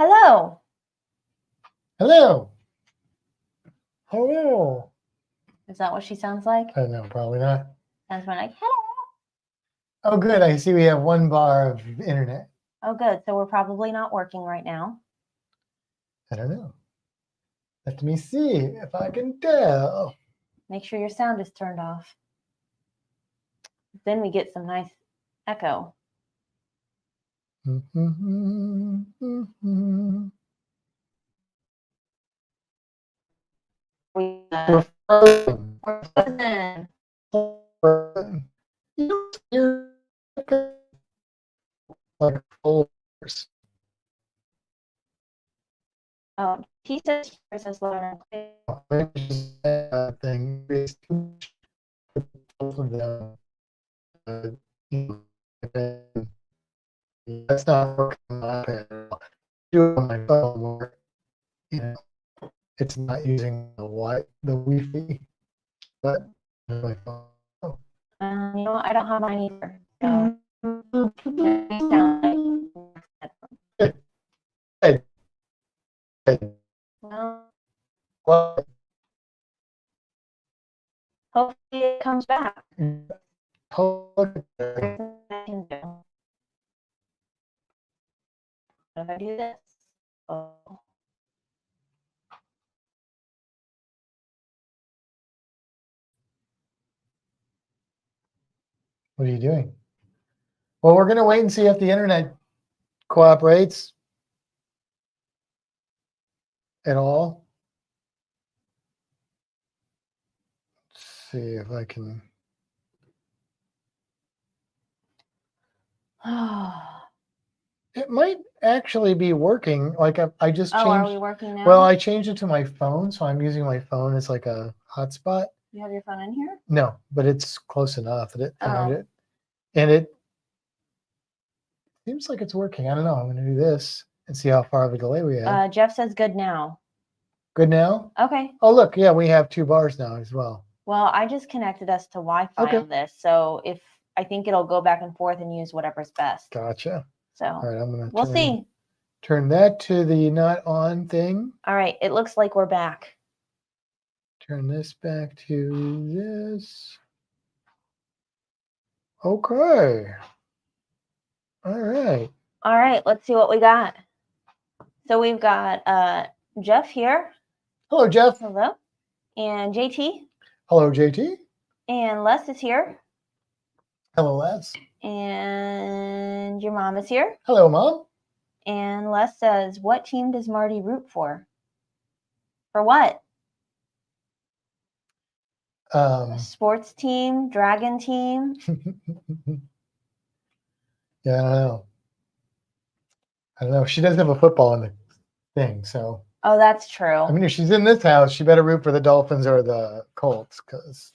Hello. Hello. Hello. Is that what she sounds like? I don't know, probably not. Sounds more like hello. Oh, good. I see we have 1 bar of internet. Oh, good. So we're probably not working right now. I don't know. Let me see if I can tell. Make sure your sound is turned off. Then we get some nice echo. We're frozen. We're frozen. You're like folders. Oh, he says yours is loud and clear. Thing is both of them. That's not working on my iPad at all. Do it on my phone where it's not using the Wi-Fi, but on my phone. You know what? I don't have mine either. So it sound like Hey. well, What? hopefully it comes back. What If I do this, oh. are you doing? Well, we're going to wait and see if the internet cooperates at all. Let's see if I can. It might actually be working. Like I just changed. Oh, are we working now? Well, I changed it to my phone, so I'm using my phone as like a hotspot. You have your phone in here? No, but it's close enough that it found Oh. it. And it seems like it's working. I don't know. I'm going to do this and see how far of a delay we have. Jeff says good now. Good now? Okay. Oh, look. Yeah, we have 2 bars now as well. Well, I just connected us to Wi-Fi Okay. on this. So if I think it'll go back and forth and use whatever's best. Gotcha. So all right, I'm going we'll to see. Turn that to the not on thing. All right. It looks like we're back. Turn this back to this. Okay. All right. All right. Let's see what we got. So we've got Jeff here. Hello, Jeff. Hello. And JT. Hello, JT. And Les is here. Hello, Les. And your mom is here. Hello, Mom. And Les says, what team does Marty root for? For what? Sports team, dragon team. Yeah, I don't know. She doesn't have a football in the thing, so. Oh, that's true. I mean, if she's in this house, she better root for the Dolphins or the Colts, because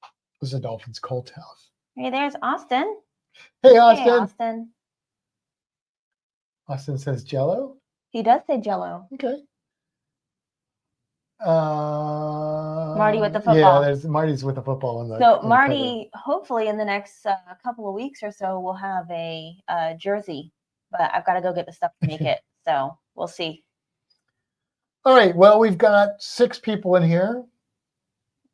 it was the Dolphins Colts house. Hey, there's Austin. Hey, Austin. Hey, Austin. Austin says Jello. He does say Jello. Okay. Marty with the football. Yeah, there's Marty's with the football on the. So Marty, hopefully in the next couple of weeks or so, we'll have a jersey. But I've got to go get the stuff to make it. So we'll see. All right. Well, we've got 6 people in here.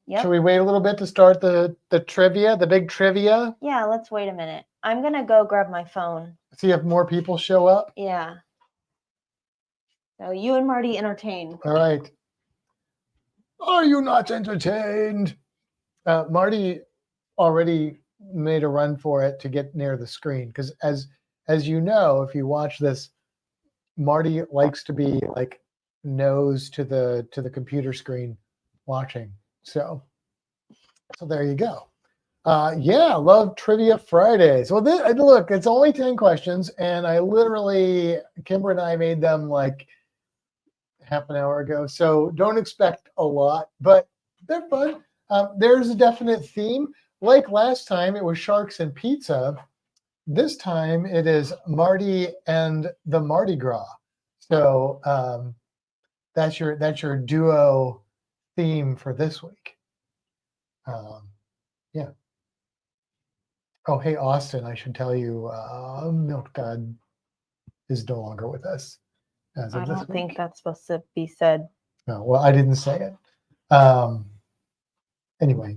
Yep. Should we wait a little bit to start the trivia, the big trivia? Yeah, let's wait a minute. I'm going to go grab my phone. See if more people show up? Yeah. So you and Marty entertain. All right. Are you not entertained? Marty already made a run for it to get near the screen because as you know, if you watch this, Marty likes to be like nose to the computer screen watching. So there you go. Yeah, love Trivia Fridays. Well, look, it's only 10 questions, and I literally, Kimber and I made them like half an hour ago, so don't expect a lot, but they're fun. There's a definite theme. Like last time, it was sharks and pizza. This time, it is Marty and the Mardi Gras. So that's your duo theme for this week. Yeah. Oh, hey, Austin, I should tell you, Milk God is no longer with us. as I of this don't think week. that's supposed to be said. No, well, I didn't say it. Anyway,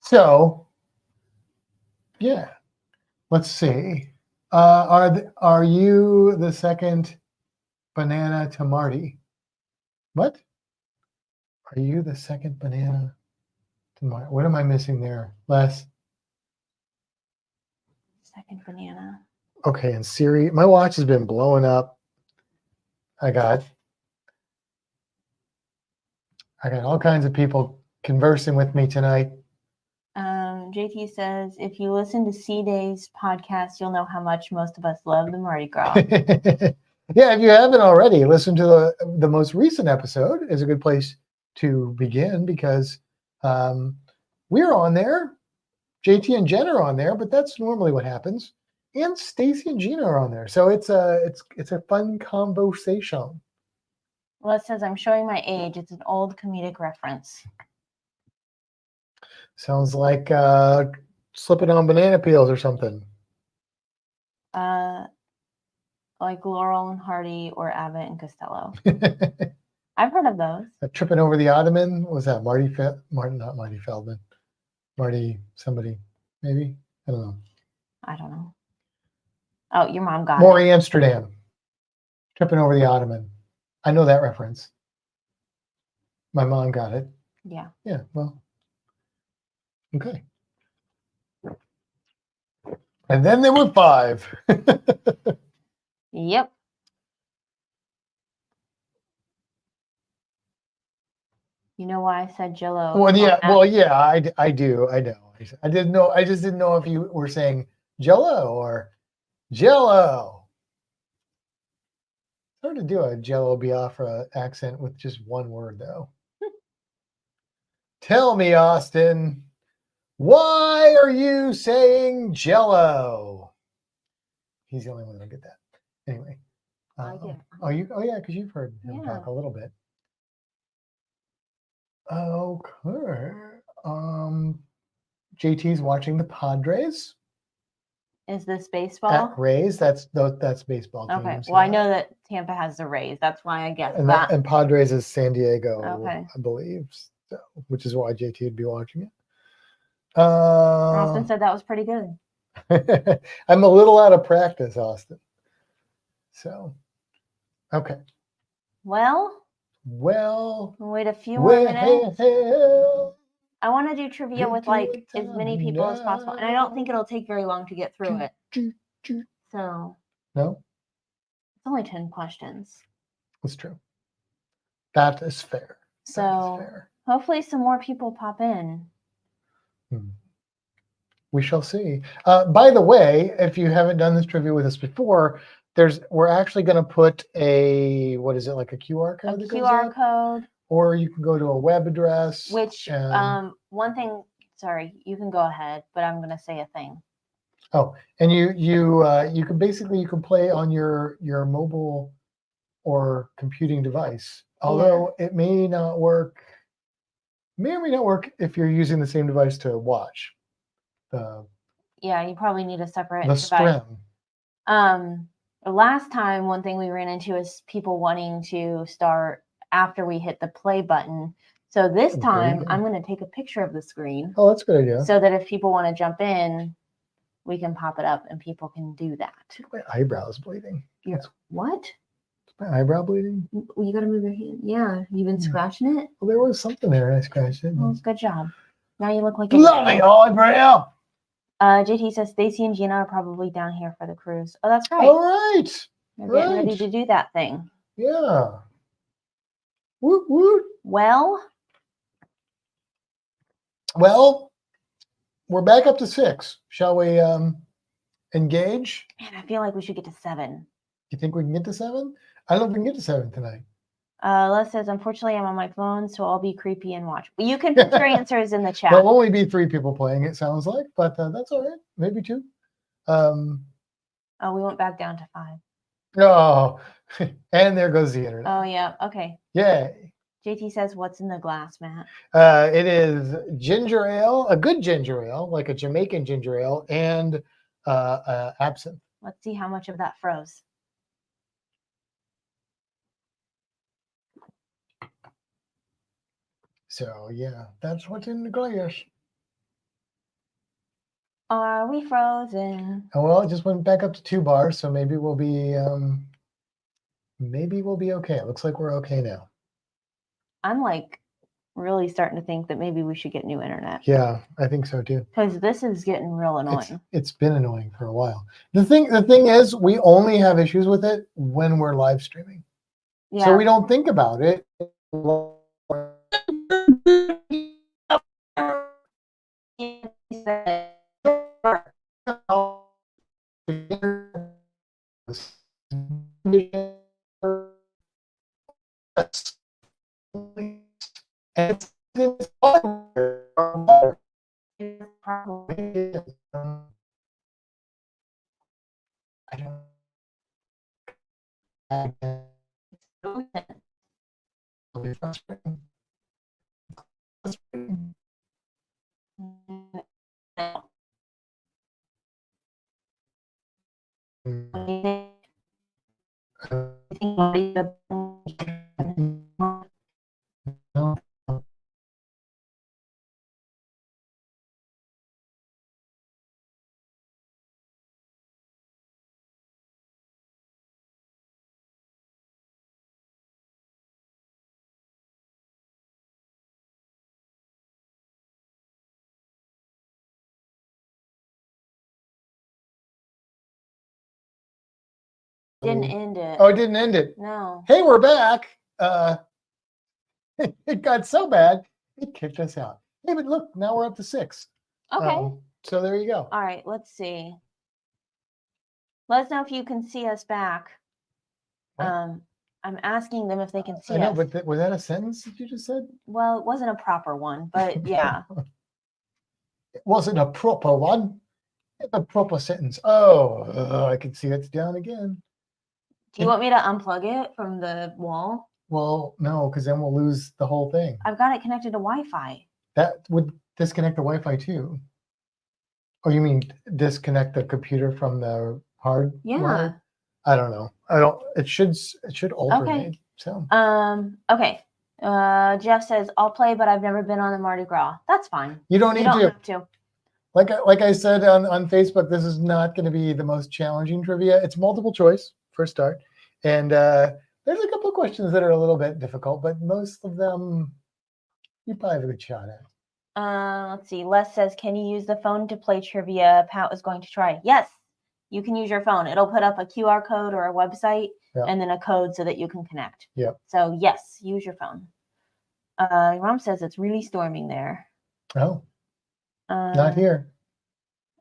so yeah, let's see. Are you the second banana to Marty? What? Are you the second banana to Marty? What am I missing there, Les? Second banana. Okay, and Siri, my watch has been blowing up. I got all kinds of people conversing with me tonight. JT says, if you listen to C Day's podcast, you'll know how much most of us love the Mardi Gras. Yeah, if you haven't already, listen to the most recent episode is a good place to begin because we're on there. JT and Jen are on there, but that's normally what happens. And Stacy and Gina are on there, so it's a fun conversation. Les says, I'm showing my age. It's an old comedic reference. Sounds like slipping on banana peels or something. Like Laurel and Hardy or Abbott and Costello. I've heard of those. Tripping over the ottoman, was that Marty not Marty Feldman. Marty somebody, maybe? I don't know. I don't know. Oh, your mom got Maury Amsterdam. Tripping over the ottoman. I know that reference. My mom got it. Yeah. Yeah, well. Okay. And then there were 5. Yep. You know why I said Jello? Well, yeah. I do. I know. I didn't know. I just didn't know if you were saying Jello or Jello. It's hard to do a Jello Biafra accent with just one word, though. Tell me, Austin, why are you saying Jello? He's the only one that'll get that. Anyway. I get it. Oh, yeah, because you've heard him talk a little bit. Okay. JT's watching the Padres. Is this baseball? At Rays, that's baseball. Okay. Well, I know that Tampa has the Rays. That's why I guessed that. And Padres is San Diego, okay. I believe, so, which is why JT would be watching it. Austin said that was pretty good. I'm a little out of practice, Austin. So, okay. Well, wait a few more minutes. I want to do trivia with like as many people as possible, and I don't think it'll take very long to get through it. So no, it's only 10 questions. That's true. That is fair. So hopefully some more people pop in. We shall see. By the way, if you haven't done this trivia with us before, we're actually going to put a, what is it, like a QR code? A QR code. Or you can go to a web address. Which, one thing, sorry, you can go ahead, but I'm going to say a thing. Oh, and you can play on your mobile or computing device. Although it may not work, may or may not work if you're using the same device to watch. Yeah, you probably need a separate device. Stream. Last time, one thing we ran into is people wanting to start after we hit the play button. So this time, I'm going to take a picture of the screen. Oh, that's a good idea. So that if people want to jump in, we can pop it up and people can do that. My eyebrow's bleeding. What? Is my eyebrow bleeding? Well, you got to move your hand. Yeah, you've been scratching it? Well, there was something there and I scratched it. Well, good job. Now you look like a lovely eyebrow. JT says Stacy and Gina are probably down here for the cruise. Oh, that's right. All right. They're getting ready to do that thing. Yeah. Woot woot. Well, we're back up to 6. Shall we engage? Man, I feel like we should get to 7. You think we can get to 7? I don't know if we can get to 7 tonight. Les says, unfortunately, I'm on my phone, so I'll be creepy and watch. But you can put your answers in the chat. There'll only be 3 people playing, it sounds like, but that's all right. Maybe 2. We went back down to 5. Oh, and there goes the internet. Oh, yeah. Okay. Yay. JT says, what's in the glass, Matt? It is ginger ale, a good ginger ale, like a Jamaican ginger ale, and absinthe. Let's see how much of that froze. So yeah, that's what's in the glass. Are we frozen? Oh, well, it just went back up to 2 bars, so maybe we'll be okay. It looks like we're okay now. I'm like really starting to think that maybe we should get new internet. Yeah, I think so too. Because this is getting real annoying. It's been annoying for a while. The thing is, we only have issues with it when we're live streaming. Yeah. So we don't think about it. Didn't end it. Oh, it didn't end it. No. Hey, we're back. It got so bad, it kicked us out. Hey, but look, now we're up to 6. Okay. So there you go. All right, let's see. Let us know if you can see us back. What? I'm asking them if they can see I know, us. but was that a sentence that you just said? Well, it wasn't a proper one, but yeah. It wasn't a proper one. It's a proper sentence. Oh, I can see it's down again. Do you want me to unplug it from the wall? Well, no, because then we'll lose the whole thing. I've got it connected to Wi-Fi. That would disconnect the Wi-Fi too. Oh, you mean disconnect the computer from the hard? Yeah. wire? I don't know. It should alternate. Okay. So. Okay. Jeff says I'll play, but I've never been on the Mardi Gras. That's fine. You don't need have to. Like I said on Facebook, this is not going to be the most challenging trivia. It's multiple choice for a start, and there's a couple of questions that are a little bit difficult, but most of them you probably have a good shot at. Let's see. Les says, can you use the phone to play trivia? Pat was going to try. Yes, you can use your phone. It'll put up a QR code or a website and then a code so that you can connect. Yeah. So yes, use your phone. Your mom says it's really storming there. Oh. Not here.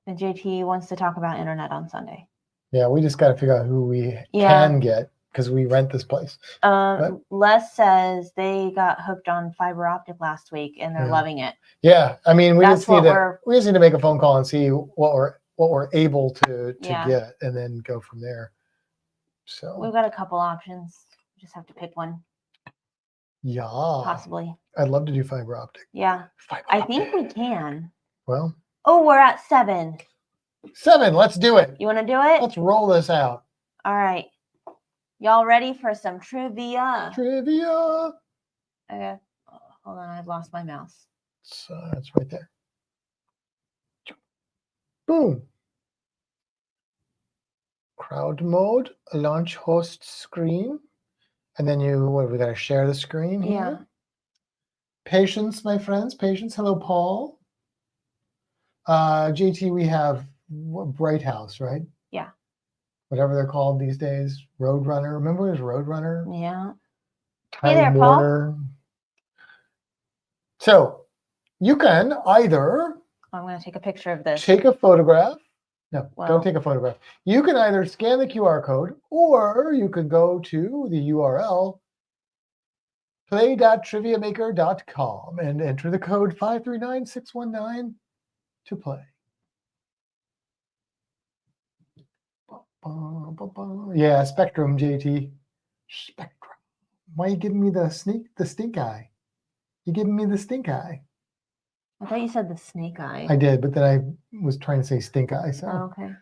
And JT wants to talk about internet on Sunday. Yeah, we just got to figure out who we can get because we rent this place. Les says they got hooked on fiber optic last week and they're loving it. Yeah, I mean, we just need to make a phone call and see what we're able to get, and then go from there. So we've got a couple options. We just have to pick one. Yeah, possibly. I'd love to do fiber optic. Yeah, I think we can. Well. Oh, we're at 7. 7. Let's do it. You want to do it? Let's roll this out. All right. Y'all ready for some trivia? Trivia. Okay. Oh, hold on. I've lost my mouse. So it's right there. Boom. Crowd mode, launch host screen. And then we got to share the screen here. Yeah. Patience, my friends. Patience. Hello, Paul. JT, we have Bright House, right? Yeah. Whatever they're called these days. Roadrunner. Remember it was Roadrunner? Yeah. Time hey there, Warner. Paul. So you can either... I'm going to take a picture of this. Take a photograph. No, don't take a photograph. You can either scan the QR code or you can go to the URL play.triviamaker.com and enter the code 539619 to play. Yeah, Spectrum, JT. Spectrum. Why are you giving me the stink eye? You're giving me the stink eye. I thought you said the snake eye. I did, but then I was trying to say stink eye. So. Oh, okay.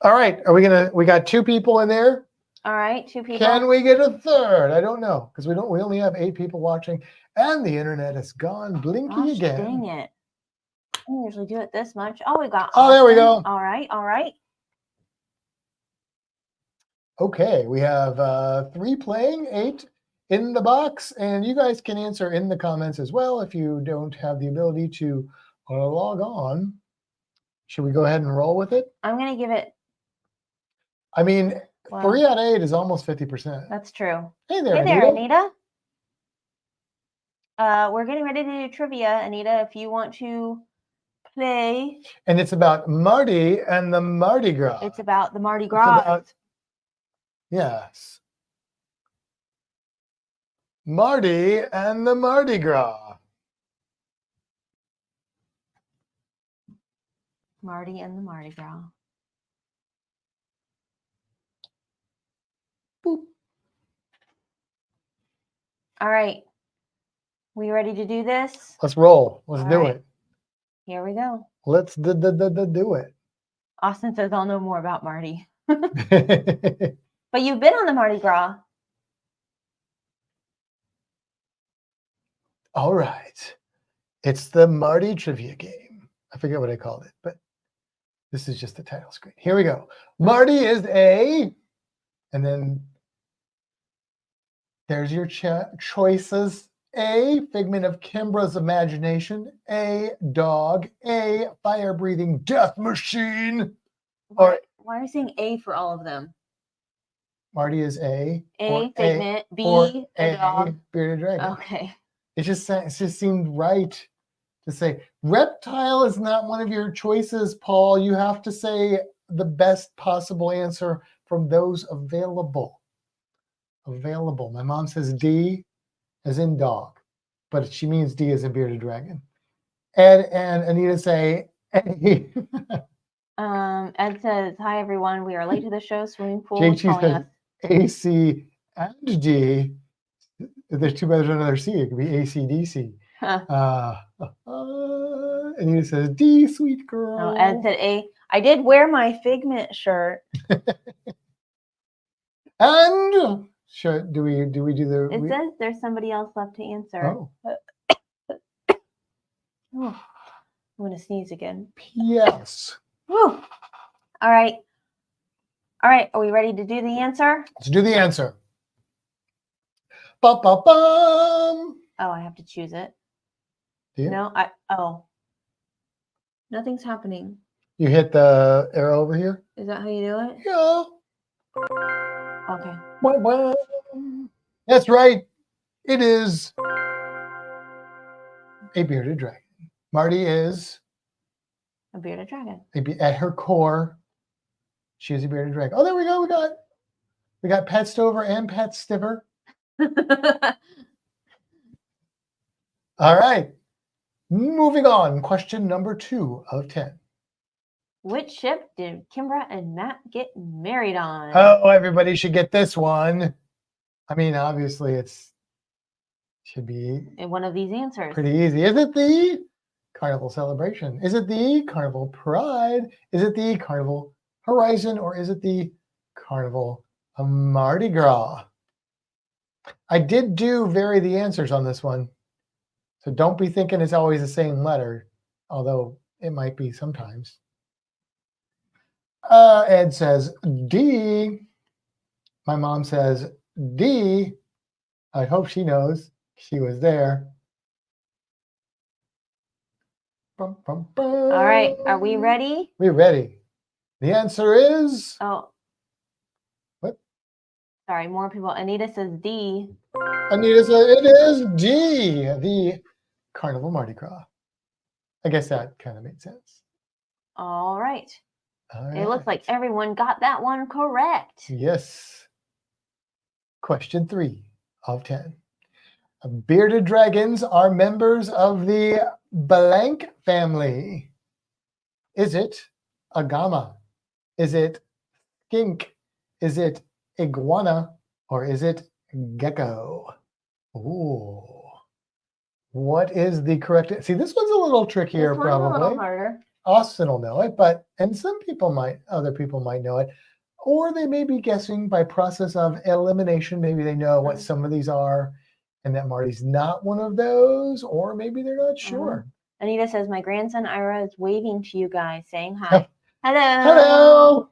All right. We got 2 people in there. All right, 2 people. Can we get a third? I don't know because we only have 8 people watching, and the internet has gone blinky again. Dang it! I don't usually do it this much. Oh, we got. Oh, there we go. All right, all right. Okay, we have 3 playing, 8 in the box, and you guys can answer in the comments as well if you don't have the ability to log on. Should we go ahead and roll with it? I'm gonna give it. I mean, 3 out of 8 is almost 50%. That's true. Hey there, Anita. We're getting ready to do trivia, Anita. If you want to play. And it's about Marty and the Mardi Gras. It's about the Mardi Gras. Yes. Marty and the Mardi Gras. Marty and the Mardi Gras. Boop. All right. We ready to do this? Let's roll. Let's do it. Here we go. Let's do it. Austin says I'll know more about Marty. But you've been on the Mardi Gras. All right. It's the Marty trivia game. I forget what I called it, but this is just the title screen. Here we go. Marty is a, and then there's your choices. A, figment of Kimbra's imagination. A, dog. A, fire-breathing death machine. Why are you saying A for all of them? Marty is A. A, figment. B, a dog. Bearded dragon. Okay. It just seemed right to say. Reptile is not one of your choices, Paul. You have to say the best possible answer from those available. Available. My mom says D as in dog, but she means D as in bearded dragon. Ed and Anita say A. Ed says, hi, everyone. We are late to the show. Swimming pool. JT says A, C, and D. If there's 2 letters another C, it could be ACDC. Anita says D, sweet girl. No, Ed said A. I did wear my figment shirt. And do we do the? It says there's somebody else left to answer. Oh. I'm gonna sneeze again. Yes. Whew. All right. All right. Are we ready to do the answer? Let's do the answer. Ba-ba-bum. Oh, I have to choose it. Yeah. No, nothing's happening. You hit the arrow over here? Is that how you do it? Yeah. Okay. Well. That's right. It is a bearded dragon. Marty is a bearded dragon. At her core, she is a bearded dragon. Oh, there we go. We got Pet Stover and Pet Stiver. All right. Moving on. Question number 2 of 10. Which ship did Kimbra and Matt get married on? Oh, everybody should get this one. I mean, obviously, should be one of these answers. Pretty easy. Is it the Carnival Celebration? Is it the Carnival Pride? Is it the Carnival Horizon? Or is it the Carnival Mardi Gras? I did vary the answers on this one. So don't be thinking it's always the same letter, although it might be sometimes. Ed says D. My mom says D. I hope she knows. She was there. Bum, bum, bum. All right. Are we ready? We're ready. The answer is... Oh. What? Sorry, more people. Anita says D. Anita says it is D. The Carnival Mardi Gras. I guess that kind of made sense. All right. It looks like everyone got that one correct. Yes. Question 3 of 10. Bearded dragons are members of the blank family. Is it agama? Is it skink? Is it iguana? Or is it gecko? Ooh. What is the correct? See, this one's a little trickier, probably. A little harder. Austin will know it, and some people other people might know it. Or they may be guessing by process of elimination. Maybe they know what some of these are and that Marty's not one of those, or maybe they're not sure. Anita says, my grandson Ira is waving to you guys, saying hi. Hello. Hello.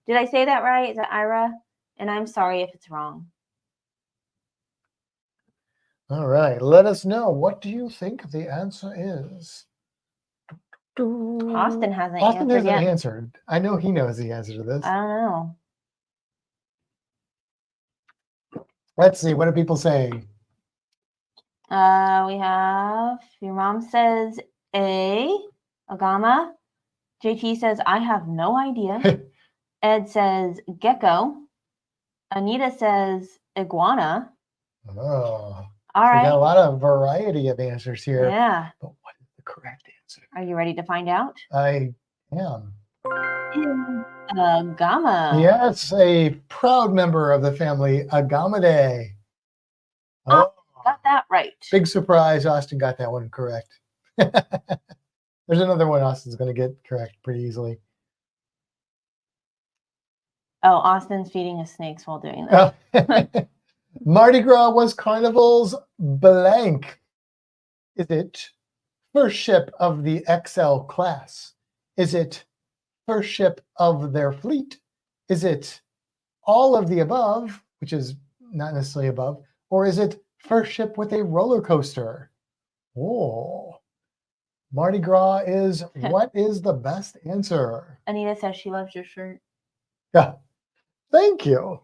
Did I say that right? Is that Ira? And I'm sorry if it's wrong. All right. Let us know. What do you think the answer is? Austin hasn't answered. I know he knows the answer to this. I don't know. Let's see. What are people saying? We have, your mom says Agama. JT says, I have no idea. Ed says gecko. Anita says iguana. Oh. All right. We got a lot of variety of answers here. Yeah. But what is the correct answer? Are you ready to find out? I am. Agama. Yes, a proud member of the family, Agamidae. Oh, got that right. Big surprise. Austin got that one correct. There's another one Austin's going to get correct pretty easily. Oh, Austin's feeding his snakes while doing that. Mardi Gras was Carnival's blank. Is it first ship of the XL class? Is it first ship of their fleet? Is it all of the above, which is not necessarily above, or is it first ship with a roller coaster? Oh, Mardi Gras is what is the best answer? Anita says she loves your shirt. Yeah, thank you.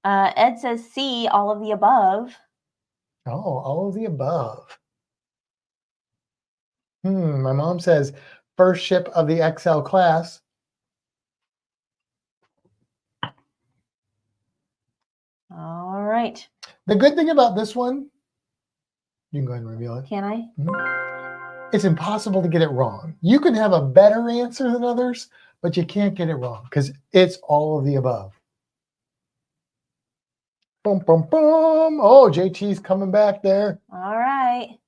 Ed says C, all of the above. Oh, all of the above. My mom says first ship of the XL class. All right. The good thing about this one, you can go ahead and reveal it. Can I? It's impossible to get it wrong. You can have a better answer than others, but you can't get it wrong because it's all of the above. Boom, boom, boom. Oh, JT's coming back there. All right.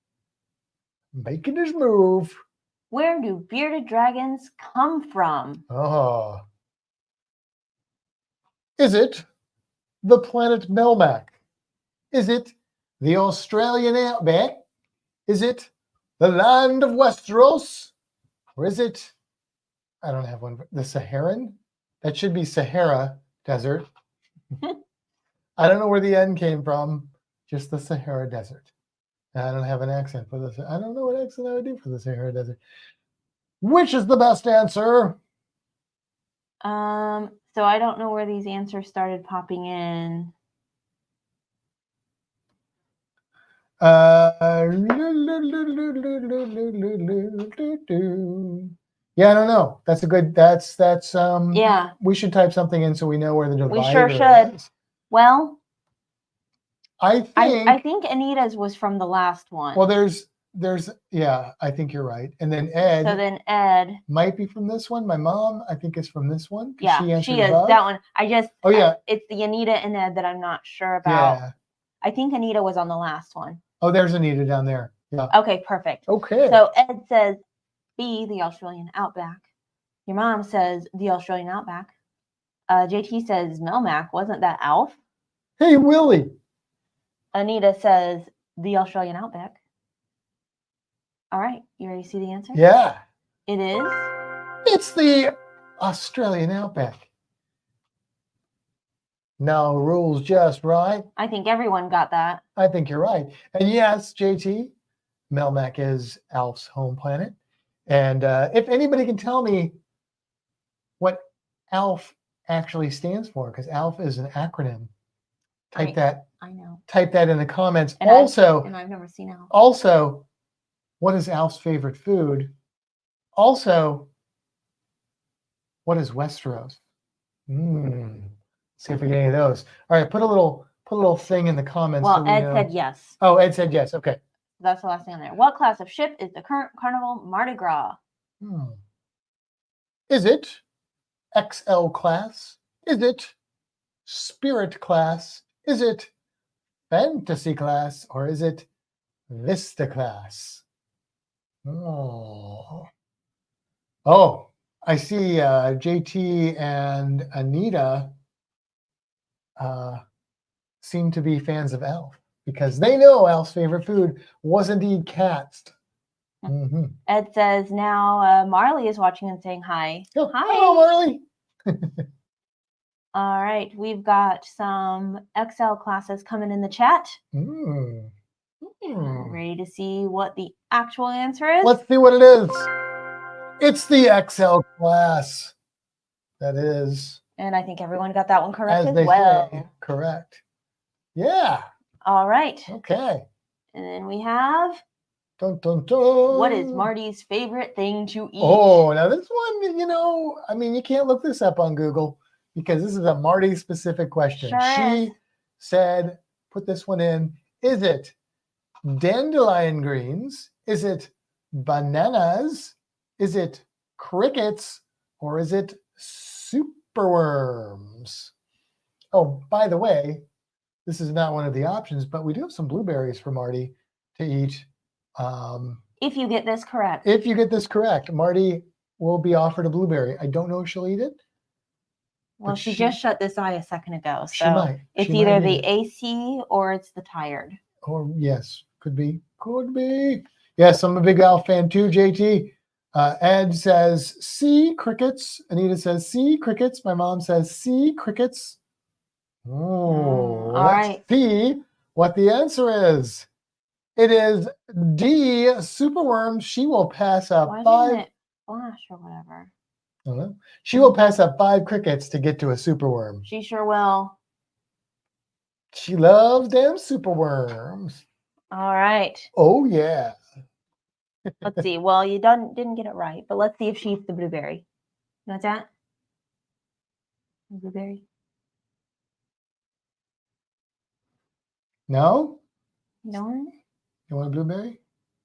Making his move. Where do bearded dragons come from? Oh. Is it the planet Melmac? Is it the Australian outback? Is it the land of Westeros? Or is it, I don't have one, the Saharan? That should be Sahara Desert. I don't know where the N came from, just the Sahara Desert. I don't have an accent for this. I don't know what accent I would do for the Sahara Desert. Which is the best answer? So I don't know where these answers started popping in. Yeah, I don't know. That's a good, that's yeah. We should type something in so we know where the divider We sure should. is. Well, I think Anita's was from the last one. Well, there's yeah, I think you're right. And then Ed. So then Ed might be from this one. My mom, I think, is from this one. Yeah, she is. That one. Oh yeah. It's the Anita and Ed that I'm not sure about. Yeah. I think Anita was on the last one. Oh, there's Anita down there. Yeah. Okay, perfect. Okay. So Ed says B, the Australian outback. Your mom says the Australian outback. JT says Melmac. Wasn't that Alf? Hey, Willie. Anita says the Australian outback. All right, you ready to see the answer? Yeah. It is? It's the Australian outback. No rules just right. I think everyone got that. I think you're right. And yes, JT, Melmac is Alf's home planet. And if anybody can tell me what Alf actually stands for, because Alf is an acronym, type that. I know. Type that in the comments. And I've never seen Alf. Also, what is Alf's favorite food? Also, what is Westeros? See if we get any of those. All right, put a little thing in the comments. Well, so Ed said yes. Oh, Ed said yes. Okay. That's the last thing on there. What class of ship is the current Carnival Mardi Gras? Is it XL class? Is it Spirit class? Is it Fantasy class? Or is it Vista class? Oh, I see JT and Anita seem to be fans of Elf because they know Elf's favorite food was indeed cats. Mm-hmm. Ed says now Marley is watching and saying hi. Oh, hi. Hello, Marley. All right, we've got some Excel classes coming in the chat. Ready to see what the actual answer is? Let's see what it is. It's the Excel class. That is. And I think everyone got that one correct as they well. Say. Correct. Yeah. All right. Okay. And then we have. Dun, dun, dun. What is Marty's favorite thing to eat? Oh, now this one, I mean, you can't look this up on Google because this is a Marty specific question. Sure she said, put this one in. Is it dandelion greens? Is it bananas? Is it crickets? Or is it superworms? Oh, by the way, this is not one of the options, but we do have some blueberries for Marty to eat. If you get this correct. If you get this correct, Marty will be offered a blueberry. I don't know if she'll eat it. Well, she just shut this eye a second ago. So she might. It's either the AC or it's the tired. Or yes, could be. Could be. Yes, I'm a big Elf fan too, JT. Ed says, see crickets. Anita says, see crickets. My mom says, see crickets. Oh, let's see what the answer is. It is D, superworms. She will pass up Why it flash or whatever? I don't know. She will pass up 5 crickets to get to a superworm. She sure will. She loves them superworms. All right. Oh, yeah. Let's see. Well, you didn't get it right, but let's see if she eats the blueberry. You want that? Blueberry? No? No? You want a blueberry?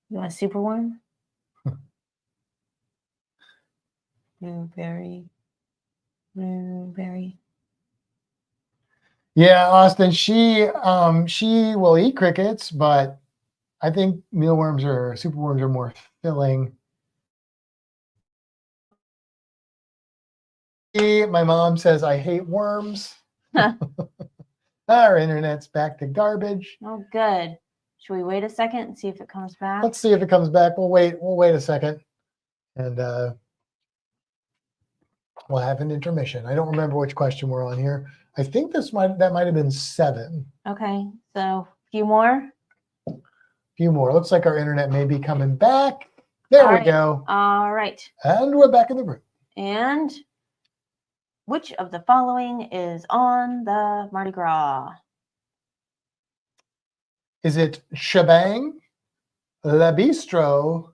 You want a superworm? Blueberry. Blueberry. Yeah, Austin, she will eat crickets, but I think mealworms or superworms are more filling. My mom says I hate worms. Our internet's back to garbage. Oh, good. Should we wait a second and see if it comes back? Let's see if it comes back. We'll wait a second. And we'll have an intermission. I don't remember which question we're on here. I think that might have been 7. Okay, so a few more. Looks like our internet may be coming back. There we go. All right. And we're back in the room. And which of the following is on the Mardi Gras? Is it Shebang, La Bistro,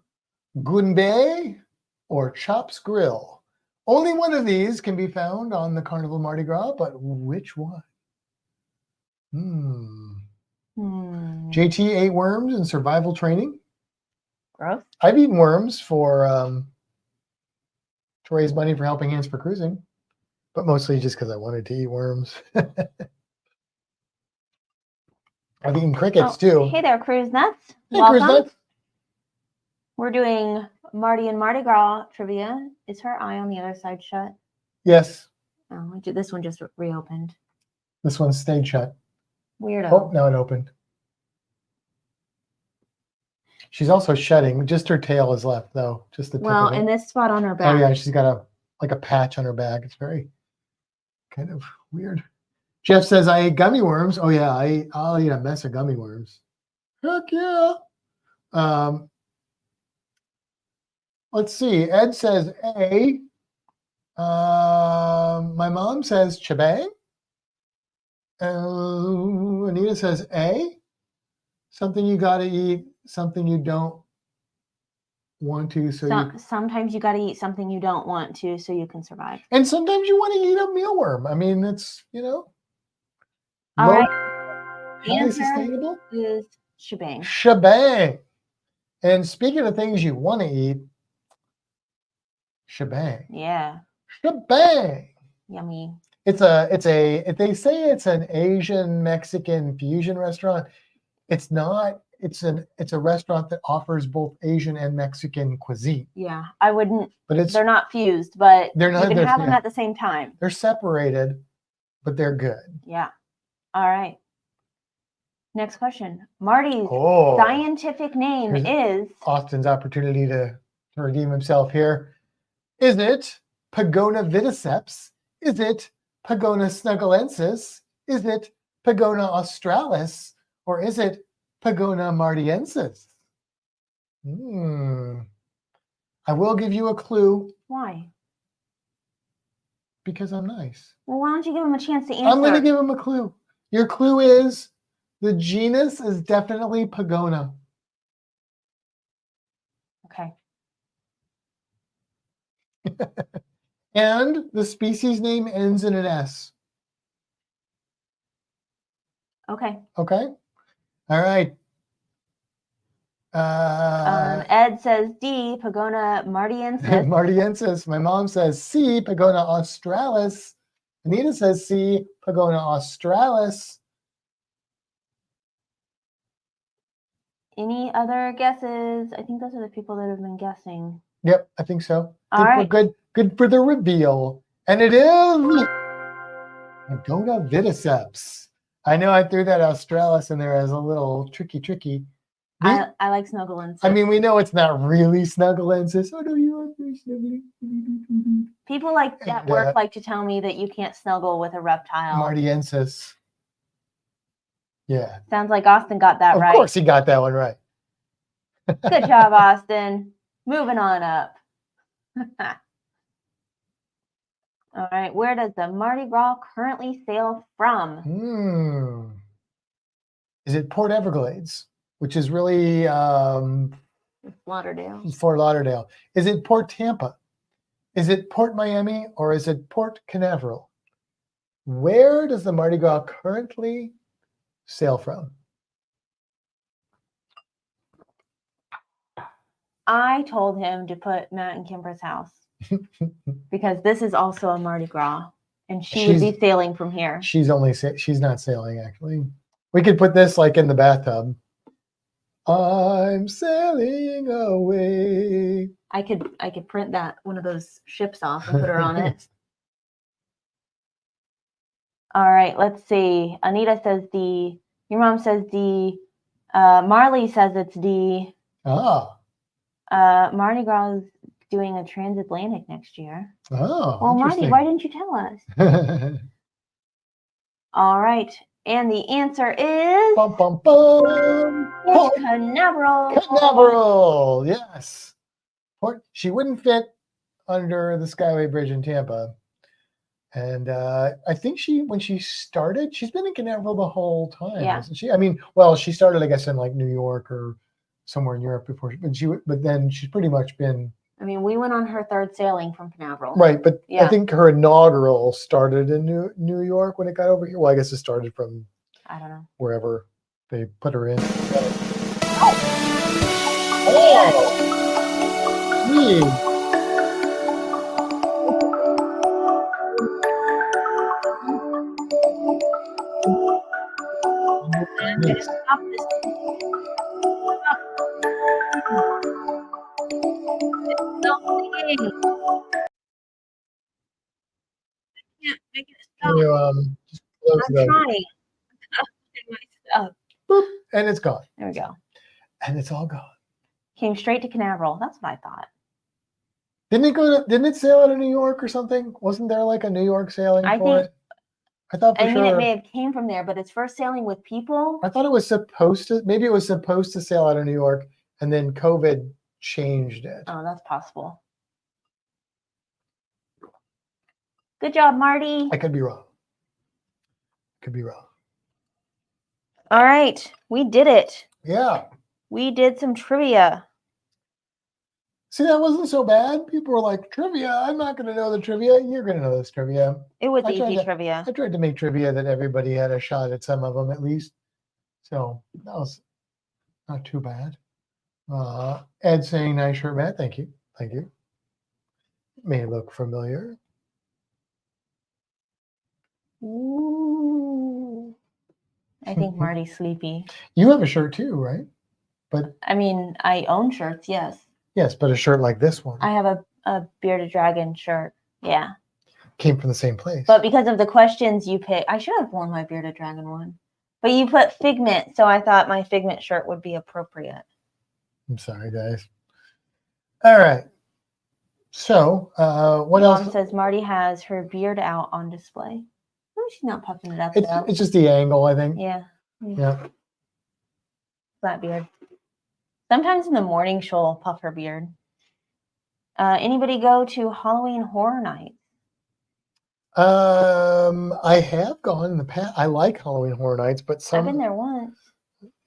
Gunbei, or Chops Grill? Only one of these can be found on the Carnival Mardi Gras, but which one? JT ate worms in survival training. Gross. I've eaten worms to raise money for Helping Hands for Cruising, but mostly just because I wanted to eat worms. I've eaten crickets too. Hey there, Cruise Nuts. Hey, Cruise Nuts. We're doing Marty and Mardi Gras trivia. Is her eye on the other side shut? Yes. Oh, this one just reopened. This one stayed shut. Weirdo. Oh, now it opened. She's also shutting. Just her tail is left, though. Just the tip of it. And this spot on her back. Oh yeah, she's got a patch on her back. It's very kind of weird. Jeff says, I ate gummy worms. Oh yeah, I'll eat a mess of gummy worms. Heck yeah. Let's see. Ed says A. My mom says Chebang. Anita says A. Something you got to eat, something you don't want to. Sometimes you got to eat something you don't want to so you can survive. And sometimes you want to eat a mealworm. I mean, it's, All right. Highly sustainable is shebang. Shebang. And speaking of things you want to eat, shebang. Yeah. Shebang. Yummy. They say it's an Asian Mexican fusion restaurant. It's not. it's a restaurant that offers both Asian and Mexican cuisine. Yeah, I wouldn't. But they're not fused, but they're not, you can have them at the same time. They're separated, but they're good. Yeah. All right. Next question. Marty's scientific name is Austin's opportunity to redeem himself here. Is it Pagona viticeps? Is it Pagona snugglensis? Is it Pagona australis? Or is it Pagona martiensis? I will give you a clue. Why? Because I'm nice. Well, why don't you give him a chance to answer? I'm going to give him a clue. Your clue is the genus is definitely Pagona. Okay. And the species name ends in an S. Okay. Okay. All right. Ed says D, Pagona martiensis. Martiensis. My mom says C, Pagona australis. Anita says C, Pagona australis. Any other guesses? I think those are the people that have been guessing. Yep, I think so. All right. We're good. Good for the reveal. And it is Pagona viticeps. I know I threw that australis in there as a little tricky. I like snugglensis. I mean, we know it's not really snugglensis. Oh, no, you are very snuggly. People at work like to tell me that you can't snuggle with a reptile. Martiensis. Yeah. Sounds like Austin got that right. Of course he got that one right. Good job, Austin. Moving on up. All right. Where does the Mardi Gras currently sail from? Is it Port Everglades, which is really Lauderdale. Fort Lauderdale? Is it Port Tampa? Is it Port Miami, or is it Port Canaveral? Where does the Mardi Gras currently sail from? I told him to put Matt in Kimber's house because this is also a Mardi Gras, and she would be sailing from here. She's not sailing, actually. We could put this like in the bathtub. I'm sailing away. I could print one of those ships off and put her on it. All right, let's see. Anita says D. Your mom says D. Marley says it's D. Mardi Gras is doing a transatlantic next year. Oh, well, Marty, why didn't you tell us? All right, and the answer is bum, bum, bum. It's Canaveral. Canaveral, yes. She wouldn't fit under the Skyway Bridge in Tampa. And I think when she started, she's been in Canaveral the whole time, hasn't she? I mean, well, she started, I guess, in like New York or somewhere in Europe before, but then she's pretty much been. I mean, we went on her third sailing from Canaveral. Right, but I think her inaugural started in New York when it got over here. Well, I guess it started from, I don't know, wherever they put her in. I'm going to stop this. It's not singing. I can't make it stop. Can you just close I'm trying. Boop, and it's gone. There we go. And it's all gone. Came straight to Canaveral. That's what I thought. Didn't it sail out of New York or something? Wasn't there like a New York sailing for it? I thought for sure. It may have came from there, but it's first sailing with people. I thought it was supposed to. Maybe it was supposed to sail out of New York, and then COVID changed it. Oh, that's possible. Good job, Marty. I could be wrong. Could be wrong. All right, we did it. Yeah. We did some trivia. See, that wasn't so bad. People were like, trivia, I'm not going to know the trivia. You're going to know this trivia. It was easy trivia. I tried to make trivia that everybody had a shot at, some of them at least. So that was not too bad. Ed saying, nice shirt, Matt. Thank you. Thank you. May look familiar. Ooh. I think Marty's sleepy. You have a shirt too, right? But I mean, I own shirts, yes. Yes, but a shirt like this one. I have a bearded dragon shirt. Yeah. Came from the same place. But because of the questions you picked, I should have worn my bearded dragon one. But you put Figment, so I thought my Figment shirt would be appropriate. I'm sorry, guys. All right. So, what else? Mom says Marty has her beard out on display. Oh, she's not puffing it up, though. It's just the angle, I think. Yeah. Yeah. Flat beard. Sometimes in the morning she'll puff her beard. Anybody go to Halloween Horror Nights? I have gone in the past. I like Halloween Horror Nights, but I've been there once.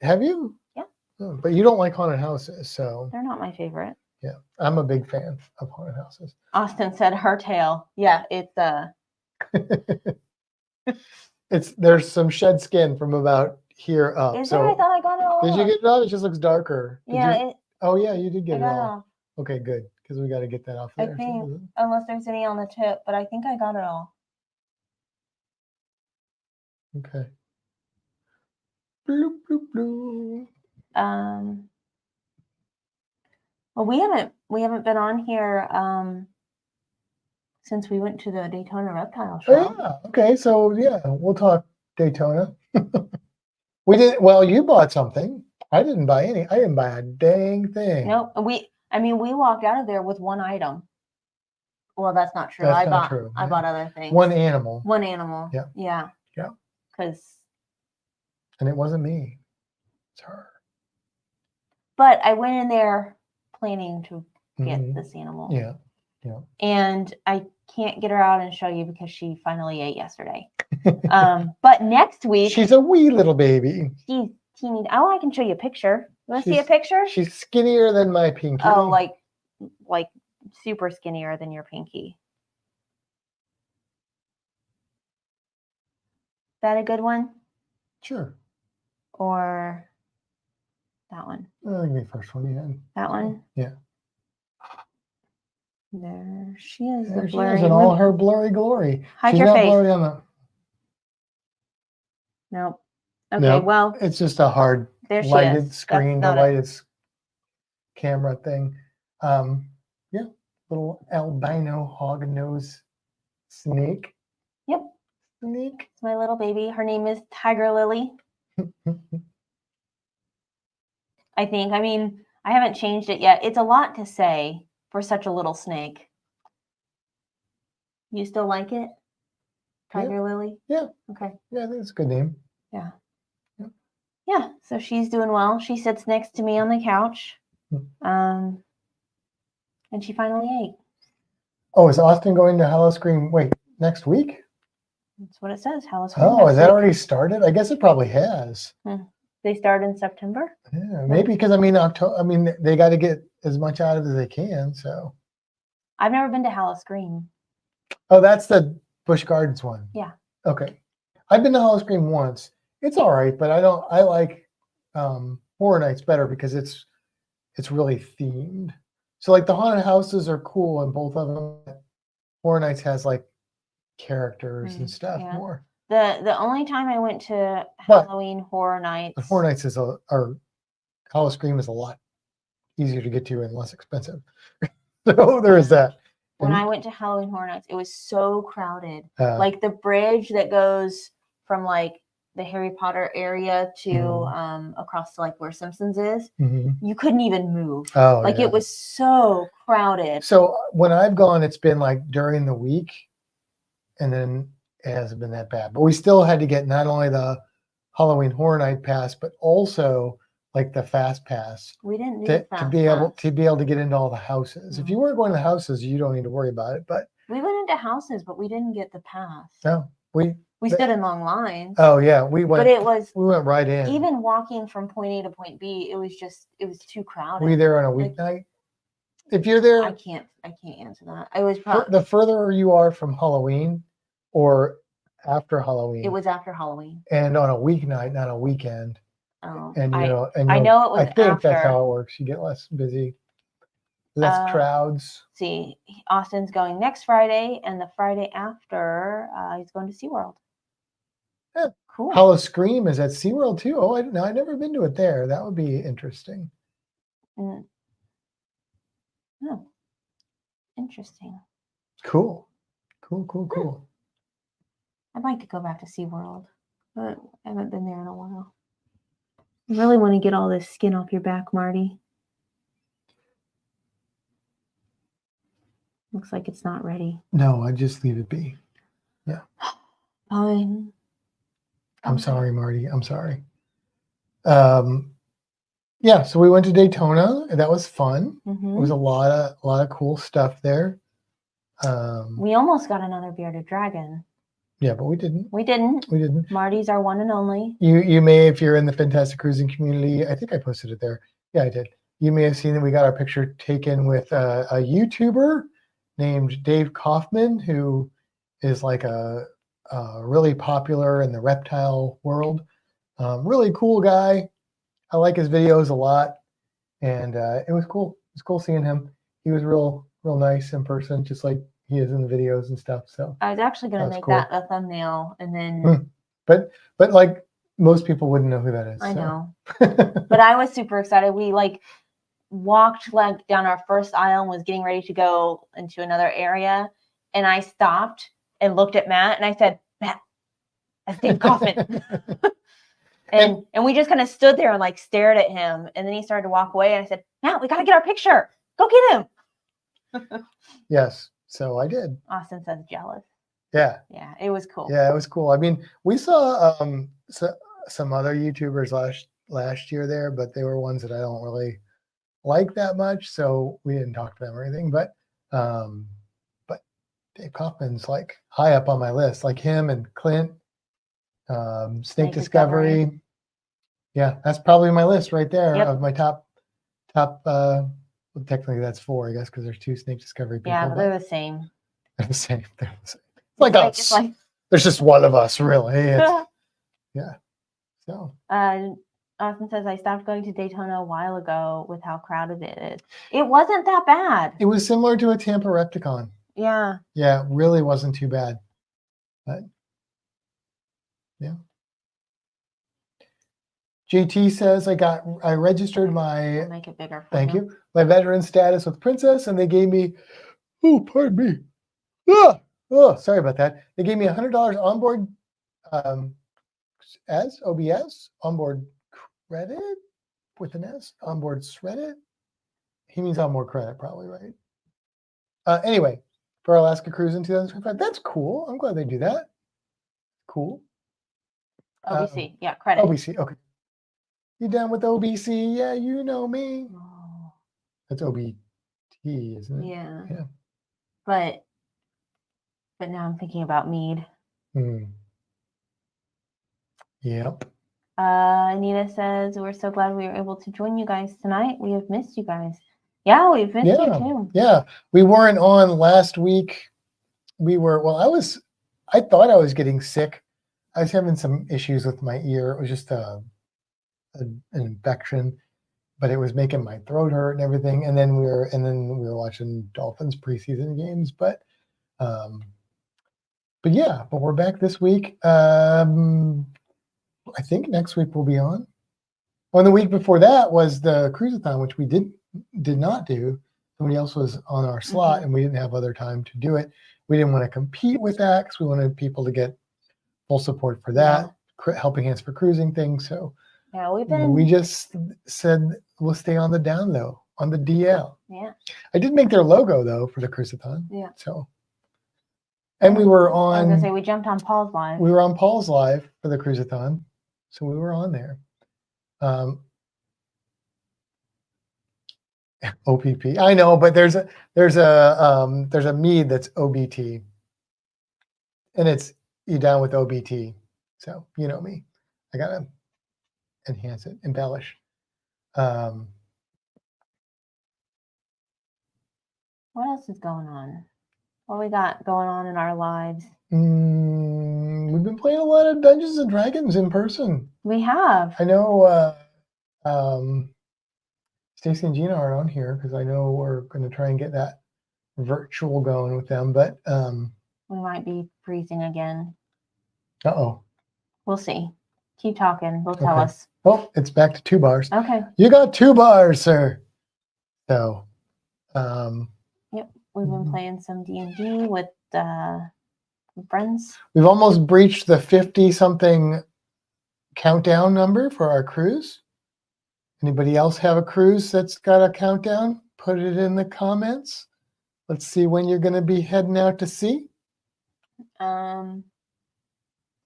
Have you? Yeah. Oh, but you don't like haunted houses, so. They're not my favorite. Yeah, I'm a big fan of haunted houses. Austin said her tail. Yeah, it's There's some shed skin from about here up. Is there? I thought I got it all. Did you get it off? It just looks darker. Yeah. Oh yeah, you did get it off. off. Okay, good, because we got to get that off there. I think, unless there's any on the tip, but I think I got it all. Okay. Bloop, bloop, bloop. Well, we haven't been on here since we went to the Daytona Reptile Show. Oh, yeah. Okay, so yeah, we'll talk Daytona. We did well. You bought something. I didn't buy any. I didn't buy a dang thing. Nope. We walked out of there with one item. Well, that's not true. That's I not true. I bought other things. One animal. One animal. Yeah. Yeah. Yeah. And it wasn't me. It's her. But I went in there planning to get this animal. Yeah. Yeah. And I can't get her out and show you because she finally ate yesterday. But next week. She's a wee little baby. She's teeny. Oh, I can show you a picture. You want to see a picture? She's skinnier than my pinky. Oh, like super skinnier than your pinky. Is that a good one? Sure. Or that one? I think the first one you had. That one? Yeah. There she is. There she is in all her blurry glory. Hide your face. Blurry on the... Nope. Okay, well. It's just a hard lighted screen, the lighted camera thing. Yeah, little albino hognose snake. Yep. Snake. It's my little baby. Her name is Tiger Lily. I think. I mean, I haven't changed it yet. It's a lot to say for such a little snake. You still like it? Tiger Lily? Yeah. Okay. Yeah, I think it's a good name. Yeah. Yeah, so she's doing well. She sits next to me on the couch. And she finally ate. Oh, is Austin going to Halloween? Wait, next week? That's what it says. Halloween. Oh, has that already started? I guess it probably has. They start in September? Yeah, maybe because October. I mean, they got to get as much out of it as they can. So. I've never been to Halloween. Oh, that's the Busch Gardens one. Yeah. Okay. I've been to Halloween once. It's all right, but I like Horror Nights better because it's really themed. So like the haunted houses are cool in both of them. Horror Nights has like characters and stuff more. The only time I went to Halloween Horror Nights. The Horror Nights or Halloween is a lot easier to get to and less expensive. So there is that. When I went to Halloween Horror Nights, it was so crowded. Like the bridge that goes from like the Harry Potter area to across to like where Simpsons is, you couldn't even move. Oh, like it was so crowded. So when I've gone, it's been like during the week, and then it hasn't been that bad. But we still had to get not only the Halloween Horror Night pass, but also like the fast pass. We didn't do to be able to get into all the houses. If you weren't going to the houses, you don't need to worry about it. But we went into houses, but we didn't get the pass. No, we stood in long lines. Oh yeah, we went. But we went right in. Even walking from point A to point B, it was too crowded. Were you there on a weeknight? If you're there, I can't answer that. I was probably the further you are from Halloween, or after Halloween. It was after Halloween. And on a weeknight, not a weekend. Oh, and I know it was. I think that's how it works. You get less busy, less crowds. See, Austin's going next Friday, and the Friday after, he's going to SeaWorld. Yeah. Cool. Hollow Scream is at SeaWorld too. Oh, I've never been to it there. That would be interesting. Oh, interesting. Cool. I'd like to go back to SeaWorld, but I haven't been there in a while. I really want to get all this skin off your back, Marty. Looks like it's not ready. No, I just leave it be. Yeah. Fine. I'm sorry, Marty. I'm sorry. Yeah, so we went to Daytona. And that was fun. Mm-hmm. It was a lot of cool stuff there. We almost got another bearded dragon. Yeah, but we didn't. We didn't. Marty's our one and only. You may, if you're in the Fantastic Cruising community, I think I posted it there. Yeah, I did. You may have seen that we got our picture taken with a YouTuber named Dave Kaufman, who is like a really popular in the reptile world. Really cool guy. I like his videos a lot, and it was cool. It was cool seeing him. He was real nice in person, just like he is in the videos and stuff. So I was actually going to make that a thumbnail, and then. But like most people wouldn't know who that is. I know. But I was super excited. We like walked like down our first aisle and was getting ready to go into another area, and I stopped and looked at Matt and I said, "Matt, that's Dave Kaufman." And we just kind of stood there and like stared at him, and then he started to walk away, and I said, "Matt, we got to get our picture. Go get him." Yes, so I did. Austin says jealous. Yeah, it was cool. Yeah, it was cool. I mean, we saw some other YouTubers last year there, but they were ones that I don't really like that much, so we didn't talk to them or anything. But Dave Kaufman's like high up on my list, like him and Clint. Snake Discovery. Yeah, that's probably my list right there of my top. Well, technically, that's 4, I guess, because there's 2 Snake Discovery people. Yeah, but they're the same. They're the same. Like us. There's just one of us, really. Yeah. So. Austin says, I stopped going to Daytona a while ago with how crowded it is. It wasn't that bad. It was similar to a Tampa Repticon. Yeah. Yeah, it really wasn't too bad. But yeah. JT says I registered my. I'll make it bigger. Thank you. My veteran status with Princess, and they gave me. Oh, pardon me. Ah! Oh, sorry about that. They gave me $100 onboard as OBS, onboard credit with an S, onboard credit. He means onboard credit, probably, right? Anyway, for Alaska Cruise in 2025, that's cool. I'm glad they do that. Cool. OBC, yeah, credit. OBC, okay. You down with OBC? Yeah, you know me. Oh. That's OBT, isn't it? Yeah. Yeah. But now I'm thinking about Mead. Yep. Anita says, we're so glad we were able to join you guys tonight. We have missed you guys. Yeah, we've missed you too. Yeah. We weren't on last week. I thought I was getting sick. I was having some issues with my ear. It was just an infection, but it was making my throat hurt and everything. And then we were watching Dolphins preseason games, but we're back this week. I think next week we'll be on. Well, the week before that was the Cruisathon, which we did not do. Somebody else was on our slot, and we didn't have other time to do it. We didn't want to compete with that because we wanted people to get full support for that, Helping Hands for Cruising thing. So yeah, we just said we'll stay on the down low, on the DL. Yeah. I did make their logo though for the Cruisathon. Yeah. So. And we were on. I was gonna say we jumped on Paul's live. We were on Paul's live for the Cruisathon, so we were on there. OPP. I know, but there's a Mead that's OBT, and it's you down with OBT. So you know me, I gotta enhance it, embellish. What else is going on? What we got going on in our lives? We've been playing a lot of Dungeons and Dragons in person. We have. I know Stacy and Gina aren't on here because I know we're going to try and get that virtual going with them, but we might be freezing again. Uh-oh. We'll see. Keep talking. They'll tell Okay. us. Oh, it's back to 2 bars. Okay. You got 2 bars, sir. So, yep. We've been playing some D&D with friends. We've almost breached the 50-something countdown number for our cruise. Anybody else have a cruise that's got a countdown? Put it in the comments. Let's see when you're going to be heading out to sea.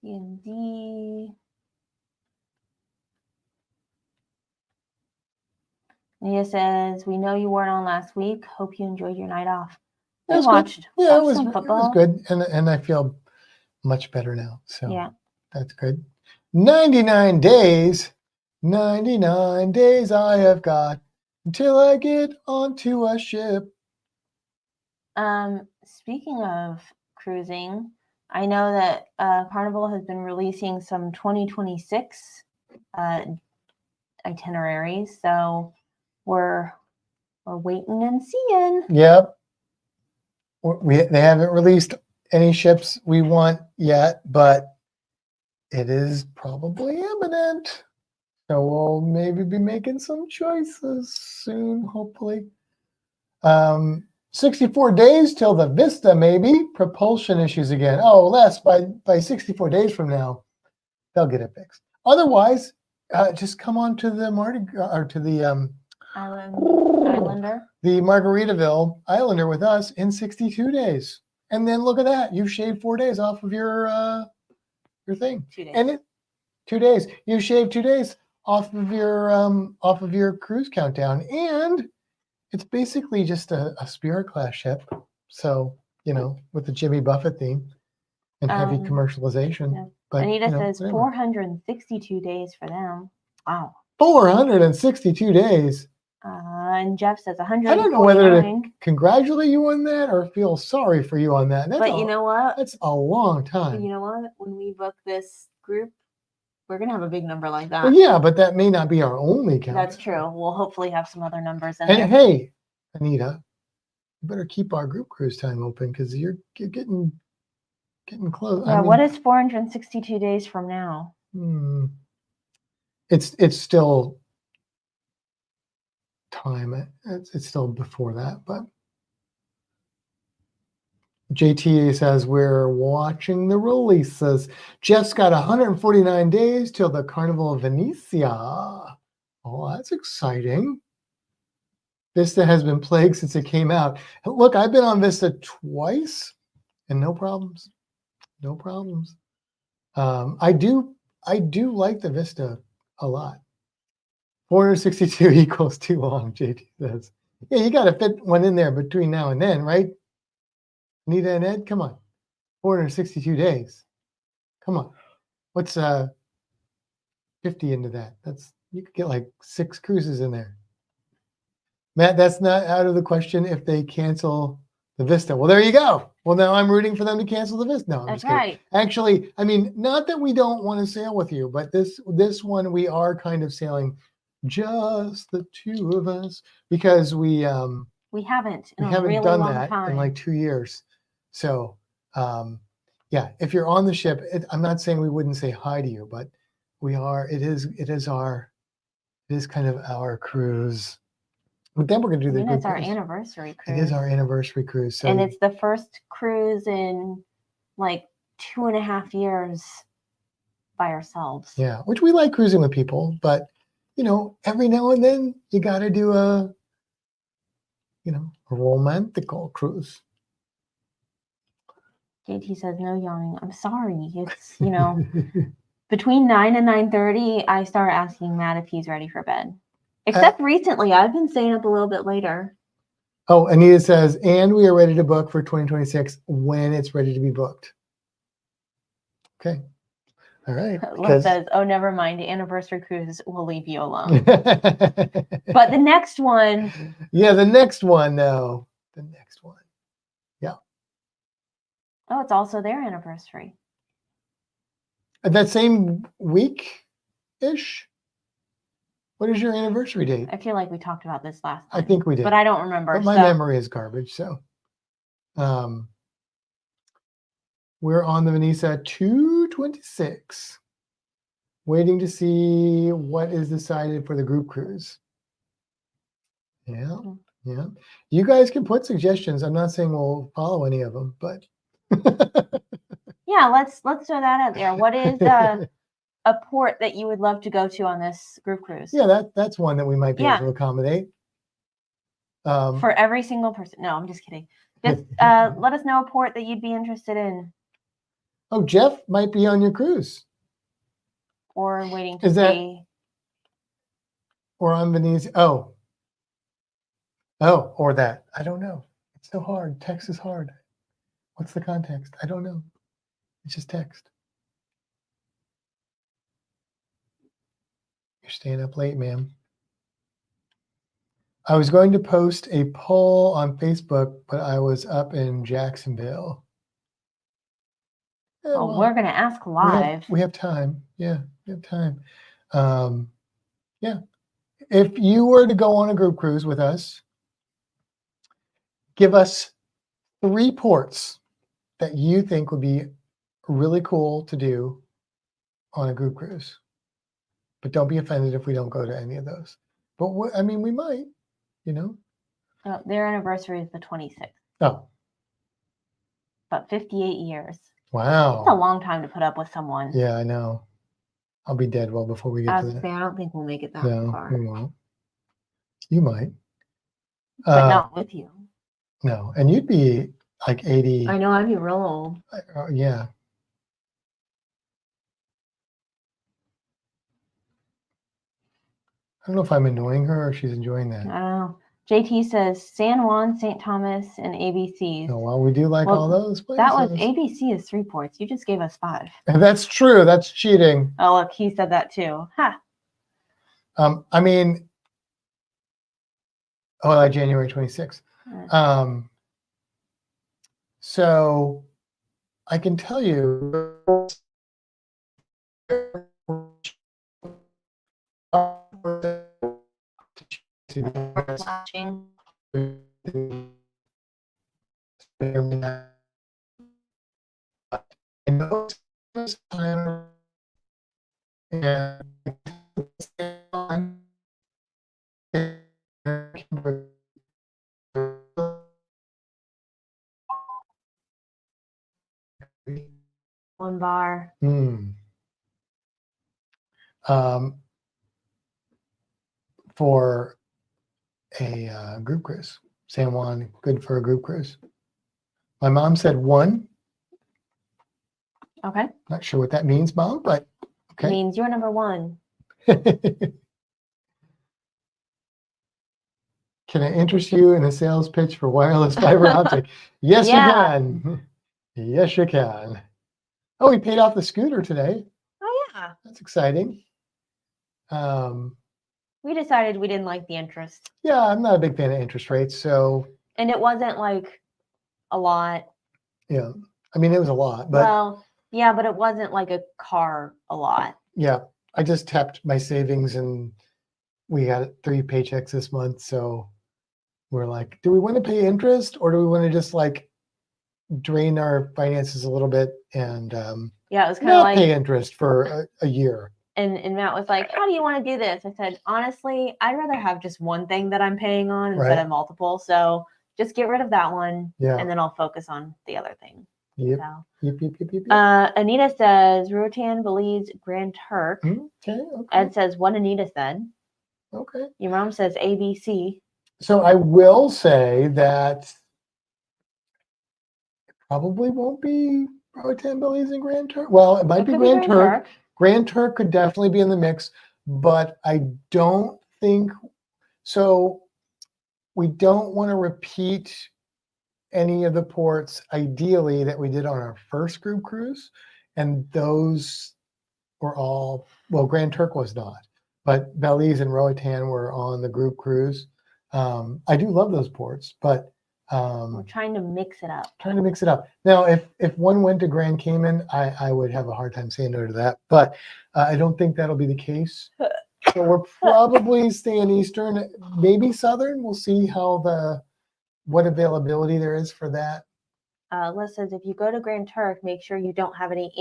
D&D. Nia says, we know you weren't on last week. Hope you enjoyed your night off. We watched. Yeah, some football. It was good. And I feel much better now. So yeah, that's good. 99 days. 99 days I have got until I get onto a ship. Speaking of cruising, I know that Carnival has been releasing some 2026 itineraries, so we're waiting and seeing. Yep. They haven't released any ships we want yet, but it is probably imminent. So we'll maybe be making some choices soon, hopefully. 64 days till the Vista, maybe. Propulsion issues again. Oh, Les, by 64 days from now, they'll get it fixed. Otherwise, just come on to the Islander. The Margaritaville Islander with us in 62 days. And then look at that. You've shaved 4 days off of your thing. 2 days. And 2 days. You shaved 2 days off of your cruise countdown. And it's basically just a Spirit class ship. So, with the Jimmy Buffett theme and heavy commercialization. Yeah. But Anita says 462 days for them. Wow. 462 days. And Jeff says 149. I don't know whether to congratulate you on that or feel sorry for you on that. But you know what? That's a long time. But you know what? When we book this group, we're going to have a big number like that. Well, yeah, but that may not be our only count. That's true. We'll hopefully have some other numbers in there. there. Hey, Anita, you better keep our group cruise time open because you're getting close. Yeah, what is 462 days from now? It's still time. It's still before that, but JT says we're watching the releases. Jeff's got 149 days till the Carnival of Venezia. Oh, that's exciting. Vista has been plagued since it came out. Look, I've been on Vista twice and no problems. No problems. I do like the Vista a lot. 462 equals too long, JT says. Yeah, you got to fit one in there between now and then, right? Anita and Ed, come on. 462 days. Come on. What's 50 into that? You could get like 6 cruises in there. Matt, that's not out of the question if they cancel the Vista. Well, there you go. Well, now I'm rooting for them to cancel the Vista. No, I'm that's just kidding. Right. Actually, I mean, not that we don't want to sail with you, but this one we are kind of sailing just the 2 of us because we haven't really done long that time. in like 2 years. So, yeah, if you're on the ship, I'm not saying we wouldn't say hi to you, but we are. It is kind of our cruise. But then we're going to do it's our anniversary cruise. It is our anniversary cruise. So, and it's the first cruise in like 2.5 years by ourselves. Yeah, which we like cruising with people, but every now and then you got to do a romantical cruise. JT says no yawning. I'm sorry. It's between 9 and 9:30, I start asking Matt if he's ready for bed. Except recently, I've been staying up a little bit later. Oh, Anita says, and we are ready to book for 2026 when it's ready to be booked. Okay. All right. Liz says, oh, never mind. The anniversary cruise will leave you alone. But the next one. Yeah, the next one, though. The next one. Yeah. Oh, it's also their anniversary. That same week-ish? What is your anniversary date? I feel like we talked about this last time. I think we did. But I don't remember. But my memory is garbage, so. We're on the Venezia 226. Waiting to see what is decided for the group cruise. Yeah, yeah. You guys can put suggestions. I'm not saying we'll follow any of them, but yeah, let's throw that out there. What is a port that you would love to go to on this group cruise? Yeah, that's one that we might be able to accommodate. For every single person. No, I'm just kidding. Just let us know a port that you'd be interested in. Oh, Jeff might be on your cruise. Or waiting to see. Or on Venice. Oh, or that. I don't know. It's so hard. Text is hard. What's the context? I don't know. It's just text. You're staying up late, ma'am. I was going to post a poll on Facebook, but I was up in Jacksonville. Yeah, well, we're going to ask live. We have time. Yeah, we have time. Yeah. If you were to go on a group cruise with us, give us 3 ports that you think would be really cool to do on a group cruise. But don't be offended if we don't go to any of those. But I mean, we might, you know. Oh, their anniversary is the 26th. Oh. But 58 years. Wow. It's a long time to put up with someone. Yeah, I know. I'll be dead well before we get to that. I don't think we'll make it that far. No, we won't. You might. But not with you. No, and you'd be like 80. I know, I'd be real old. Yeah. I don't know if I'm annoying her or she's enjoying that. I don't know. JT says San Juan, St. Thomas, and ABCs. Oh, well, we do like all those places. That was ABC is 3 ports. You just gave us 5. That's true. That's cheating. Oh, look, he said that too. Ha. I mean, like January 26th. So I can tell you. Flashing. One bar. For a group cruise. San Juan, good for a group cruise. My mom said 1. Okay. Not sure what that means, Mom, but okay. It means you're number 1. Can I interest you in a sales pitch for wireless fiber optic? Yes, you can. Yes, you can. Oh, we paid off the scooter today. Oh, yeah. That's exciting. We decided we didn't like the interest. Yeah, I'm not a big fan of interest rates, so. And it wasn't like a lot. Yeah, I mean, it was a lot, but. Well, yeah, but it wasn't like a car a lot. Yeah, I just tapped my savings and we got 3 paychecks this month, so we're like, do we want to pay interest or do we want to just like drain our finances a little bit and yeah, it was kind of like pay interest for a year. And Matt was like, how do you want to do this? I said, honestly, I'd rather have just one thing that I'm paying on instead of multiple. So just get rid of that one. Yeah. And then I'll focus on the other thing. Yep. So, yep. Anita says, Roatan, Belize, Grand Turk. Okay. Ed says, what Anita said. Okay. Your mom says ABC. So I will say that it probably won't be Roatan, Belize, and Grand Turk. Well, it might be Grand Turk. Grand Turk could definitely be in the mix, but I don't think so. We don't want to repeat any of the ports, ideally, that we did on our first group cruise. And those were all, well, Grand Turk was not, but Belize and Roatan were on the group cruise. I do love those ports, but we're trying to mix it up. Now, if one went to Grand Cayman, I would have a hard time saying no to that, but I don't think that'll be the case. So we're probably staying Eastern, maybe Southern. We'll see what availability there is for that. Liz says, if you go to Grand Turk, make sure you don't have any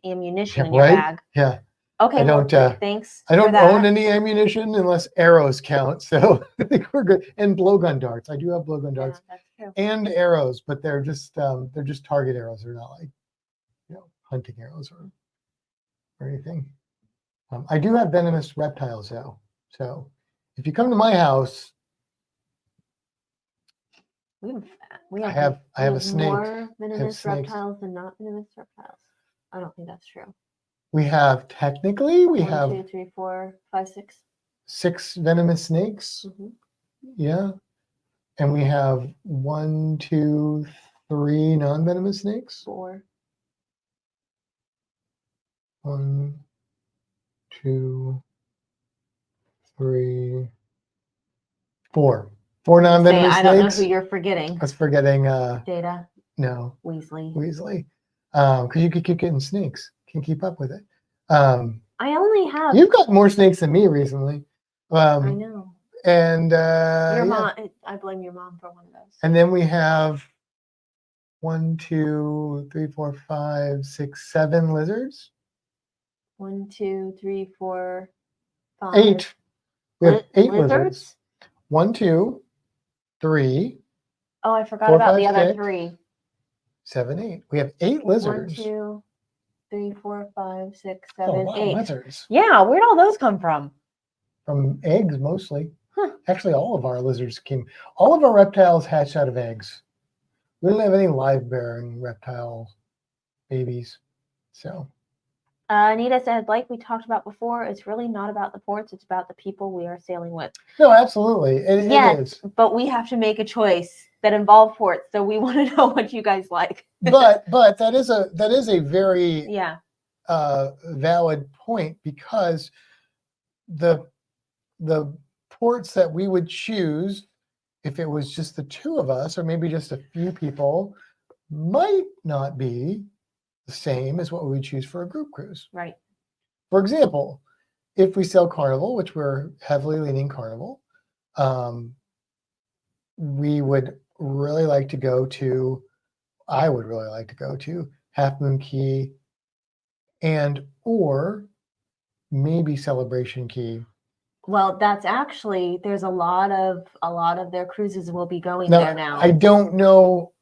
ammunition in your bag. Yeah. Okay, I don't. Thanks. I don't own any ammunition unless arrows count, so I think we're good. And blowgun darts. I do have blowgun darts that's true. and arrows, but they're just target arrows. They're not like hunting arrows or anything. I do have venomous reptiles though, so if you come to my house, we I have a snake. More venomous reptiles than not venomous reptiles. I don't think that's true. We have technically we have 1, 2, 3, 4, 5, 6. 6 venomous snakes. Mm-hmm. Yeah, and we have 1, 2, 3 non-venomous snakes. 4. 1, 2, 3, 4. 4 non-venomous snakes. I don't know who you're forgetting. I was forgetting. Data. No. Weasley. Because you could keep getting snakes. Can't keep up with it. I only have. You've got more snakes than me recently. I know. And your mom. I blame your mom for one of those. And then we have 1, 2, 3, 4, 5, 6, 7 lizards. 1, 2, 3, 4, 5. 8. We have 8 lizards. 1, 2, 3. Oh, I forgot 4, about 5, the other 6, 3. 7, 8. We have 8 lizards. 1, 2, 3, 4, 5, 6, Oh, 7, wow, 8. lizards. Yeah, where'd all those come from? From eggs mostly. Huh. Actually, all of our lizards all of our reptiles hatched out of eggs. We don't have any live bearing reptile babies. So Anita said, like we talked about before, it's really not about the ports, it's about the people we are sailing with. No, absolutely. It is. But we have to make a choice that involves ports, so we want to know what you guys like. but that is a very valid point, because the ports that we would choose if it was just the 2 of us, or maybe just a few people, might not be the same as what we would choose for a group cruise. Right. For example, if we sail Carnival, which we're heavily leaning Carnival, we would really like to go to, I would really like to go to Half Moon Cay or maybe Celebration Cay. Well, that's actually, there's a lot of their cruises will be going there now. I don't know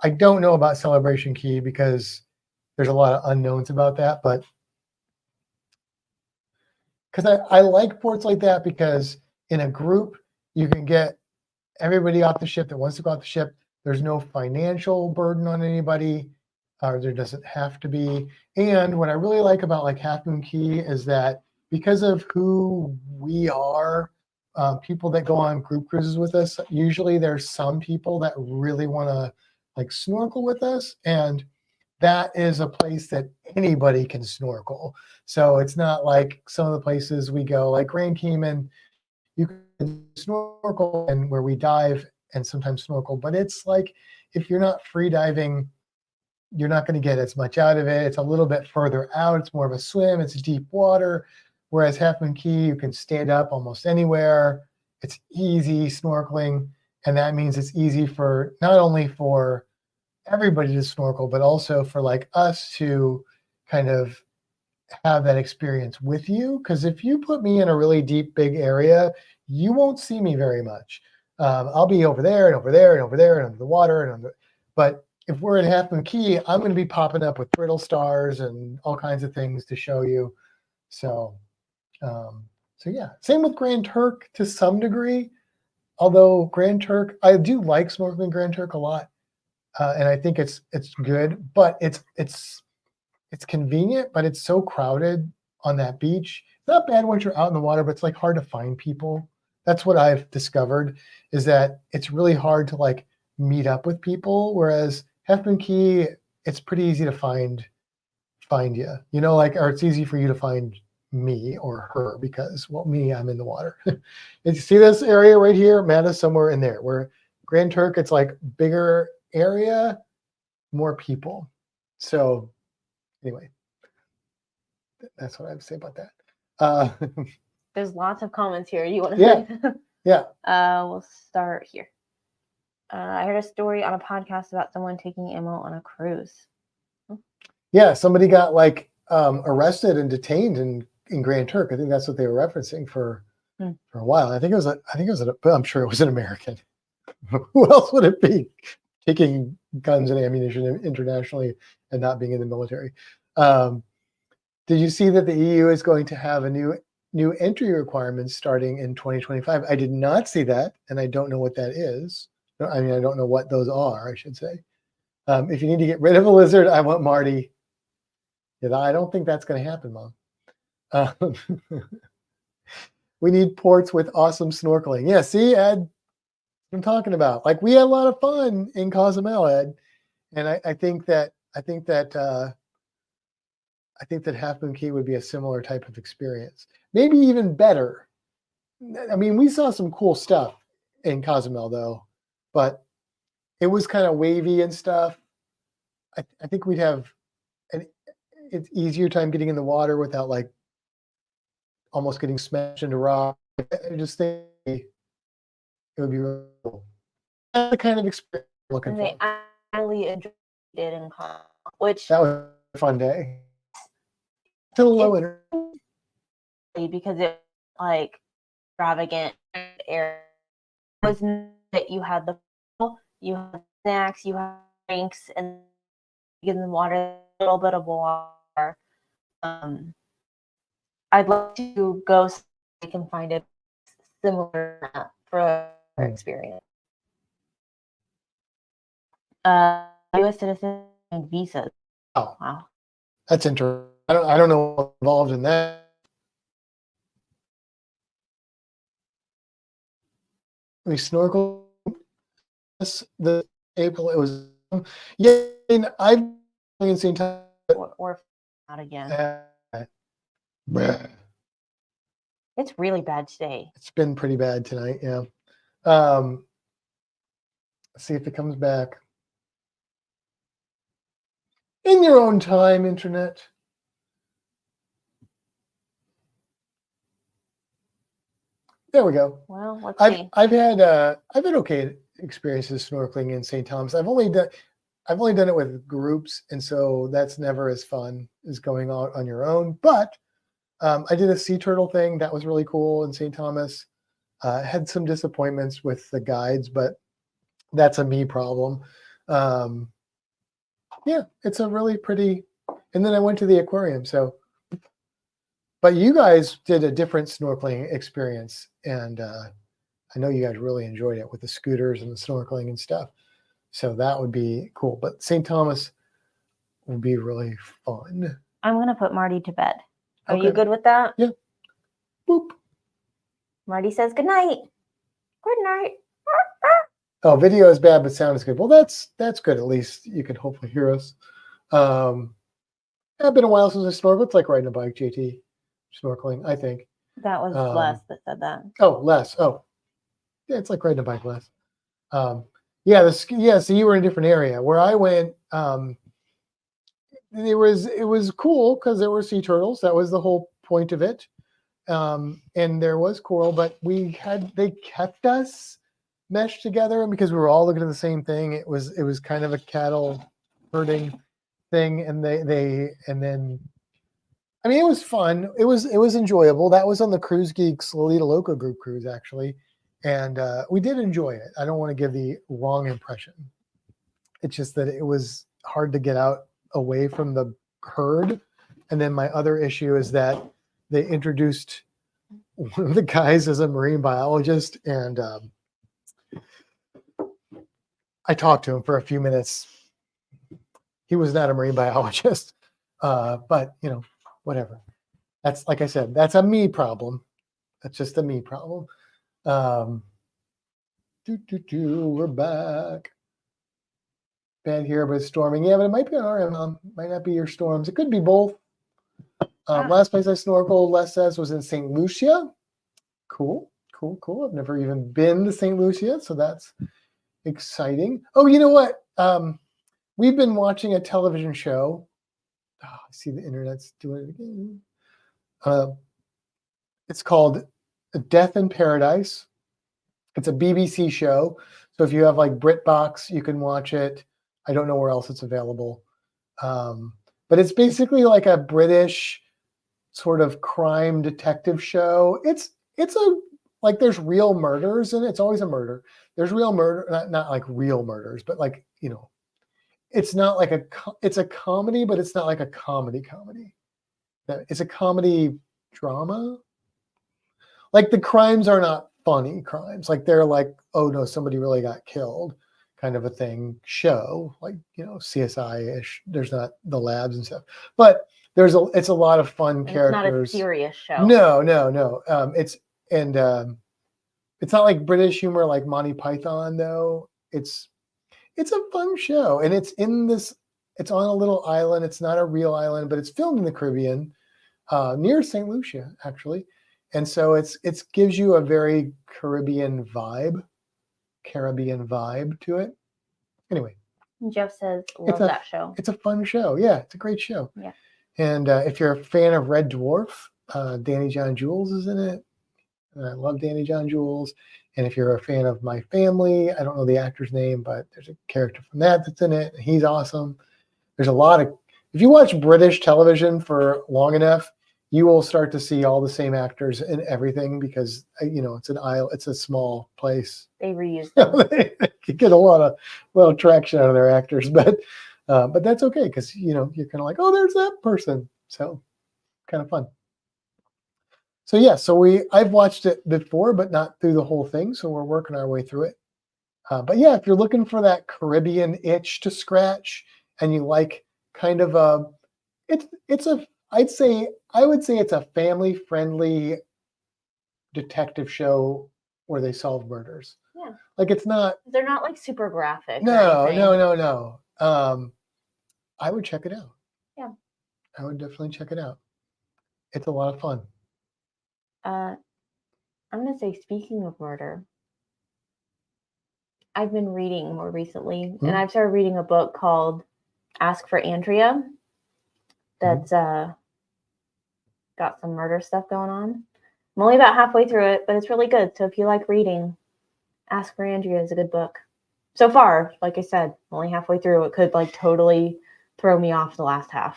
about Celebration Cay because there's a lot of unknowns about that, but because I like ports like that, because in a group you can get everybody off the ship that wants to go off the ship. There's no financial burden on anybody, or there doesn't have to be. And what I really like about like Half Moon Cay is that because of who we are, people that go on group cruises with us, usually there's some people that really want to like snorkel with us, and that is a place that anybody can snorkel. So it's not like some of the places we go, like Grand Cayman, you can snorkel, and where we dive and sometimes snorkel, but it's like if you're not free diving, you're not going to get as much out of it. It's a little bit further out. It's more of a swim. It's deep water. Whereas Half Moon Cay, you can stand up almost anywhere. It's easy snorkeling, and that means it's easy for not only for everybody to snorkel, but also for like us to kind of have that experience with you. Because if you put me in a really deep, big area, you won't see me very much. I'll be over there and over there and over there and under the water and under. But if we're at Half Moon Cay, I'm going to be popping up with brittle stars and all kinds of things to show you. So yeah. Same with Grand Turk to some degree. Although Grand Turk, I do like snorkeling Grand Turk a lot. And I think it's good, but it's convenient, but it's so crowded on that beach. It's not bad once you're out in the water, but it's like hard to find people. That's what I've discovered, is that it's really hard to like meet up with people. Whereas Half Moon Cay, it's pretty easy to find you, or it's easy for you to find me or her, because me, I'm in the water. And you see this area right here? Matta's somewhere in there. Where Grand Turk, it's like bigger area, more people. So anyway, that's what I have to say about that. There's lots of comments here. You want to? Yeah. We'll start here. I heard a story on a podcast about someone taking ammo on a cruise. Yeah, somebody got like arrested and detained in Grand Turk. I think that's what they were referencing for a while. I'm sure it was an American. Who else would it be taking guns and ammunition internationally and not being in the military? Did you see that the EU is going to have a new entry requirements starting in 2025? I did not see that, and I don't know what that is. I mean, I don't know what those are, I should say. If you need to get rid of a lizard, I want Marty. Yeah, I don't think that's going to happen, Mom. We need ports with awesome snorkeling. Yeah, see, Ed, I'm talking about. Like, we had a lot of fun in Cozumel, Ed, and I think that Half Moon Cay would be a similar type of experience, maybe even better. I mean, we saw some cool stuff in Cozumel, though, but it was kind of wavy and stuff. I think we'd have it's easier time getting in the water without like almost getting smashed into rock. I just think it would be really cool. That's the kind of experience I'm looking for. I really enjoyed it in Cozumel, which that was a fun day. To the low energy because it like extravagant air was that you had snacks, you had drinks, and in the water, a little bit of water. I'd like to go so I can find a similar for experience. U.S. citizen and visas. Oh, wow, that's interesting. I don't know what's involved in that. We snorkel the April. It was I've been seen time or not again. It's really bad today. It's been pretty bad tonight. Yeah. Let's see if it comes back. In your own time, internet. There we go. Well, let's see. I've had okay experiences snorkeling in St. Thomas. I've only done it with groups, and so that's never as fun as going out on your own. But I did a sea turtle thing that was really cool in St. Thomas. Had some disappointments with the guides, but that's a me problem. Yeah, it's a really pretty. And then I went to the aquarium. So, but you guys did a different snorkeling experience, and I know you guys really enjoyed it with the scooters and the snorkeling and stuff. So that would be cool. But St. Thomas would be really fun. I'm going to put Marty to bed. Are you good with that? Yeah. Boop. Marty says good night. Good night. Oh, video is bad, but sound is good. Well, that's good. At least you can hopefully hear us. It's been a while since I snorkeled. It's like riding a bike, JT. Snorkeling, I think. That was Les that said that. Oh, Les. Oh. Yeah, it's like riding a bike, Les. So you were in a different area. Where I went, it was cool because there were sea turtles. That was the whole point of it. And there was coral, but they kept us meshed together, and because we were all looking at the same thing, it was kind of a cattle herding thing, and then I mean, it was fun. It was enjoyable. That was on the Cruise Geeks Lolita Loco group cruise, actually. And we did enjoy it. I don't want to give the wrong impression. It's just that it was hard to get out away from the herd. And then my other issue is that they introduced one of the guys as a marine biologist, and I talked to him for a few minutes. He was not a marine biologist, but whatever. That's, like I said, that's a me problem. That's just a me problem. We're back. Bad here, but it's storming. Yeah, but it might be on our end. Might not be your storms. It could be both. Last place I snorkeled, Les says, was in St. Lucia. Cool. I've never even been to St. Lucia, so that's exciting. Oh, you know what? We've been watching a television show. Oh, I see the internet's doing it again. It's called Death in Paradise. It's a BBC show. So if you have like BritBox, you can watch it. I don't know where else it's available. but it's basically like a British sort of crime detective show. It's a like there's real murders and it's always a murder. There's real murder, not like real murders, but like, you know, it's not like it's a comedy, but it's not like a comedy. It's a comedy drama. Like the crimes are not funny crimes. Like they're like, oh no, somebody really got killed kind of a thing show, like, you know, CSI-ish. There's not the labs and stuff, but it's a lot of fun characters. It's not a serious show. No. It's not like British humor like Monty Python though. It's a fun show, and it's on a little island. It's not a real island, but it's filmed in the Caribbean, near St. Lucia actually. And so it gives you a very Caribbean vibe to it. Anyway. Jeff says, love that show. It's a fun show. Yeah, it's a great show. Yeah. And if you're a fan of Red Dwarf, Danny John Jules is in it. And I love Danny John Jules. And if you're a fan of My Family, I don't know the actor's name, but there's a character from that's in it. He's awesome. There's a lot of, if you watch British television for long enough, you will start to see all the same actors in everything because, you know, it's a small place. They reuse them. You get a lot of traction out of their actors, but that's okay because, you know, you're kind of like, oh, there's that person. So kind of fun. So yeah, I've watched it before, but not through the whole thing. So we're working our way through it. But yeah, if you're looking for that Caribbean itch to scratch and you like kind of I would say it's a family-friendly detective show where they solve murders. Yeah. Like they're not like super graphic. No. I would check it out. Yeah. I would definitely check it out. It's a lot of fun. I'm going to say, speaking of murder, I've been reading more recently, and I've started reading a book called Ask for Andrea. That's got some murder stuff going on. I'm only about halfway through it, but it's really good. So if you like reading, Ask for Andrea is a good book. So far, like I said, only halfway through. It could like totally throw me off the last half.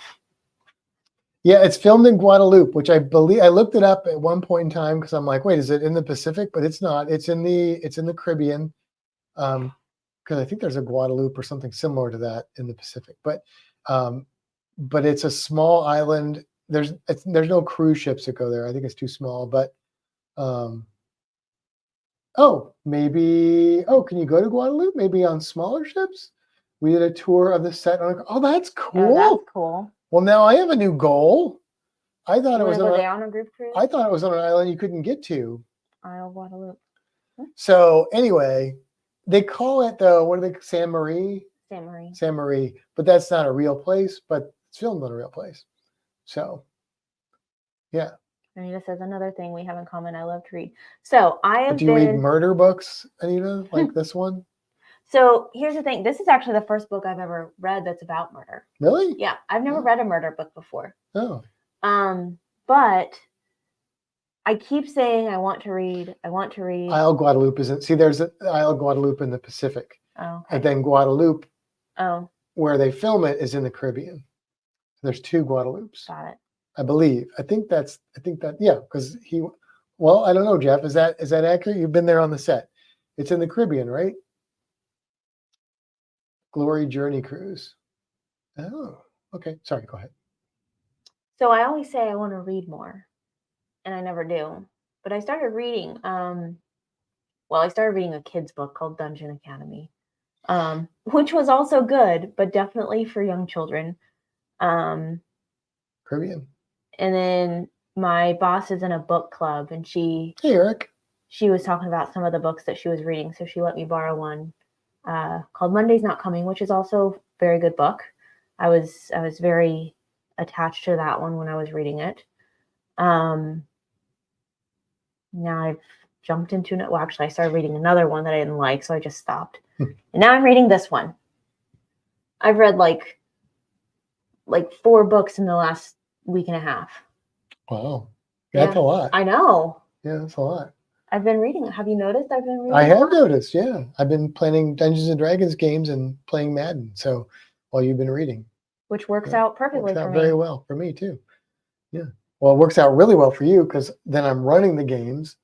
Yeah, it's filmed in Guadeloupe, which I believe I looked it up at one point in time because I'm like, wait, is it in the Pacific? But it's not. It's in the Caribbean. Because I think there's a Guadeloupe or something similar to that in the Pacific. But it's a small island. There's no cruise ships that go there. I think it's too small. But can you go to Guadeloupe? Maybe on smaller ships. We did a tour of the set. That's cool. Oh, that's cool. Well, now I have a new goal. I thought it was on a group cruise. I thought it was on an island you couldn't get to. Isle of Guadeloupe. So anyway, they call it though. What are they? San Marie. San Marie, but that's not a real place. But it's filmed on a real place. So, yeah. Anita says another thing we have in common. I love to read. So Do you read murder books, Anita, like this one? So here's the thing. This is actually the first book I've ever read that's about murder. Really? Yeah, I've never read a murder book before. Oh. But I keep saying I want to read. Isle Guadeloupe isn't. See, there's an Isle Guadeloupe in the Pacific. Oh. Okay. And then Guadeloupe, where they film it, is in the Caribbean. There's two Guadeloupes. Got it. I believe. I think that. Yeah, because well, I don't know, Jeff. Is that accurate? You've been there on the set. It's in the Caribbean, right? Glory Journey Cruise. Oh, okay. Sorry, go ahead. So I always say I want to read more, and I never do. But I started reading. I started reading a kid's book called Dungeon Academy, which was also good, but definitely for young children. Caribbean. And then my boss is in a book club, and hey, Eric. She was talking about some of the books that she was reading, so she let me borrow one called Monday's Not Coming, which is also a very good book. I was very attached to that one when I was reading it. Now I've jumped into it. Well, actually, I started reading another one that I didn't like, so I just stopped. And now I'm reading this one. I've read like 4 books in the last week and a half. Wow. That's a lot. I know. Yeah, that's a lot. I've been reading. Have you noticed I've been reading? I have noticed, yeah. I've been playing Dungeons and Dragons games and playing Madden. So while you've been reading. which works out perfectly for me. Very well for me too. Yeah. Well, it works out really well for you because then I'm running the games.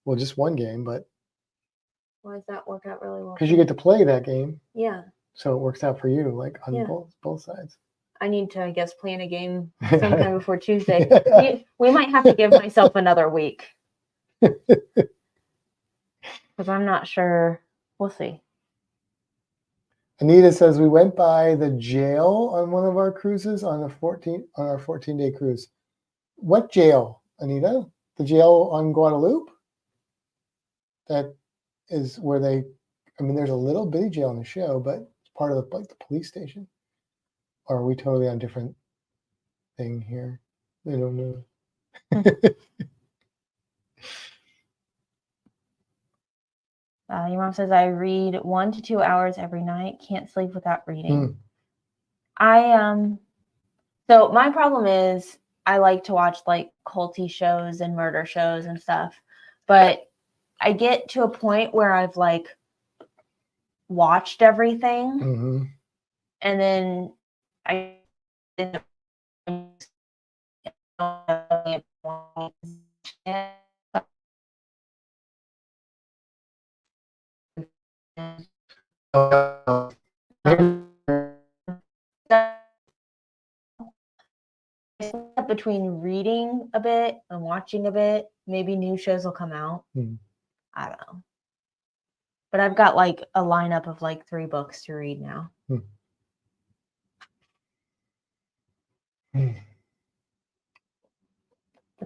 Well, just one game, but why does that work out really well? Because you get to play that game. Yeah. So it works out for you, like on both sides. I need to, I guess, plan a game sometime before Tuesday. We might have to give myself another week. Because I'm not sure. We'll see. Anita says we went by the jail on one of our cruises on our 14-day cruise. What jail, Anita? The jail on Guadalupe? That is where they, I mean, there's a little bitty jail in the show, but it's part of the police station. Or are we totally on a different thing here? I don't know. Your mom says I read 1 to 2 hours every night. Can't sleep without reading. So my problem is I like to watch like culty shows and murder shows and stuff, but I get to a point where I've like watched everything, and then I between reading a bit and watching a bit, maybe new shows will come out. I don't know. But I've got like a lineup of like 3 books to read now. With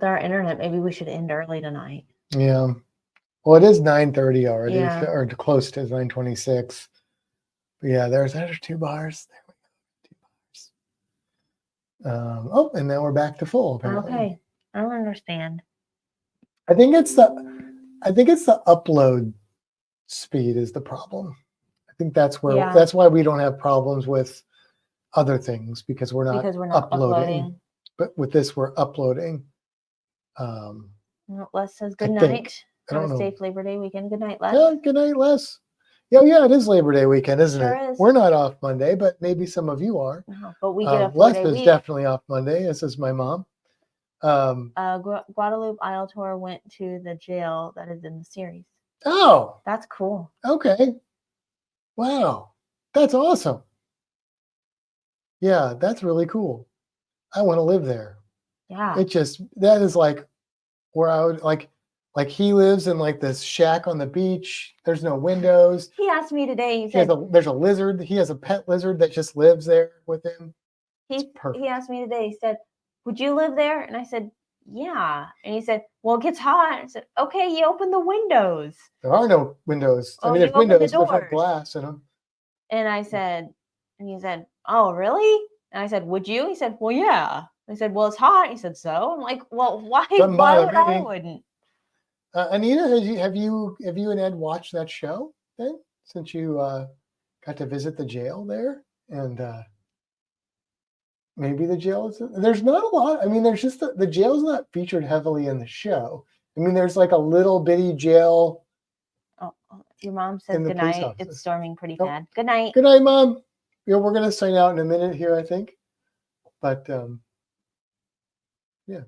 our internet, maybe we should end early tonight. Yeah. Well, it is 9:30 already, or close to 9:26. But yeah, there's 2 bars. There we go. 2 bars. And now we're back to full. Apparently. Okay, I don't understand. I think it's the upload speed is the problem. I think that's where that's why we don't have problems with other things because we're not uploading. But with this, we're uploading. Les says good night. Have a safe Labor Day weekend. Good night, Les. Yeah, good night, Les. Yeah, it is Labor Day weekend, isn't it? Is. We're not off Monday, but maybe some of you are. No, but we get a 4-day Les week. is definitely off Monday, as is my mom. Guadalupe Isle Tour went to the jail that is in the series. Oh. That's cool. Okay. Wow. That's awesome. Yeah, that's really cool. I want to live there. Yeah. That is like where I would like he lives in like this shack on the beach. There's no windows. He asked me today, there's a lizard. He has a pet lizard that just lives there with him. He asked me today, he said, would you live there? And I said, yeah. And he said, well, it gets hot. I said, okay, you open the windows. There are no windows. I mean, there's windows, but there's glass in them. And I said, and he said, oh, really? And I said, would you? He said, well, yeah. I said, well, it's hot. He said, so? I'm like, well, why would I wouldn't? Anita, have you and Ed watched that show then? Since you got to visit the jail there? And maybe the jail is, there's not a lot. I mean, there's just the jail's not featured heavily in the show. I mean, there's like a little bitty jail. Oh, your mom said good night. It's storming pretty bad. Good night. Good night, Mom. We're going to sign out in a minute here, I think. But yeah.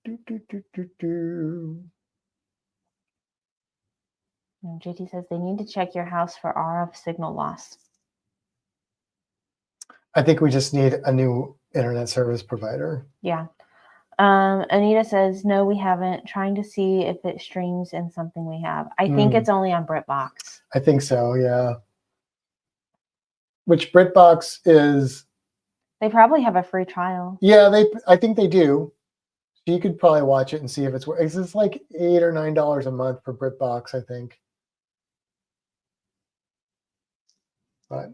JT says they need to check your house for RF signal loss. I think we just need a new internet service provider. Yeah. Anita says, no, we haven't. Trying to see if it streams in something we have. I think it's only on BritBox. I think so, yeah. Which BritBox is... They probably have a free trial. Yeah, I think they do. You could probably watch it and see if it's worth. It's like $8 or $9 a month for BritBox, I think. But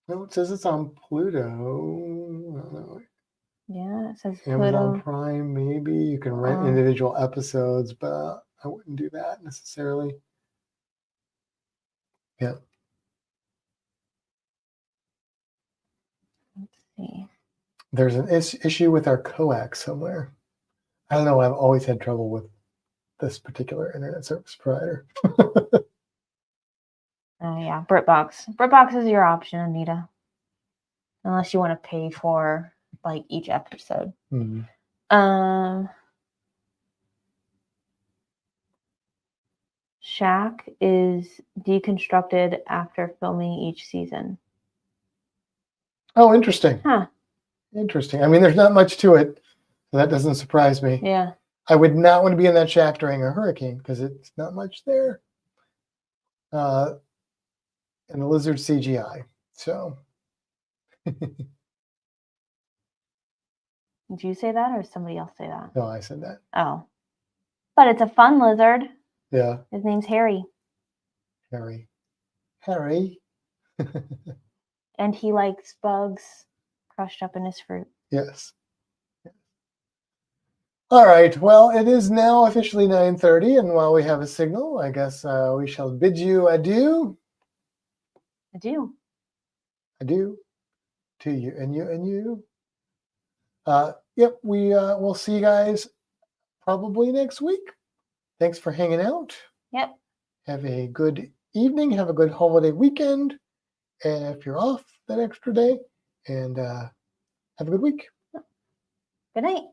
no, it says it's on Pluto. I don't know. Yeah, it says Amazon Prime, maybe. You can rent individual episodes, but I wouldn't do that necessarily. Yeah. Let's see. There's an issue with our coax somewhere. I don't know. I've always had trouble with this particular internet service provider. Oh, yeah. BritBox. BritBox is your option, Anita. Unless you want to pay for like each episode. Mm. Shaq is deconstructed after filming each season. Oh, interesting. Huh. Interesting. I mean, there's not much to it, so that doesn't surprise me. Yeah. I would not want to be in that shack during a hurricane because it's not much there. And the lizard CGI. So. Did you say that or somebody else say that? No, I said that. Oh. But it's a fun lizard. Yeah. His name's Harry. Harry. And he likes bugs crushed up in his fruit. Yes. All right. Well, it is now officially 9:30, and while we have a signal, I guess we shall bid you adieu. Adieu. Adieu to you and you and you. Yep, we'll see you guys probably next week. Thanks for hanging out. Yep. Have a good evening. Have a good holiday weekend. And if you're off that extra day, and have a good week. Good night.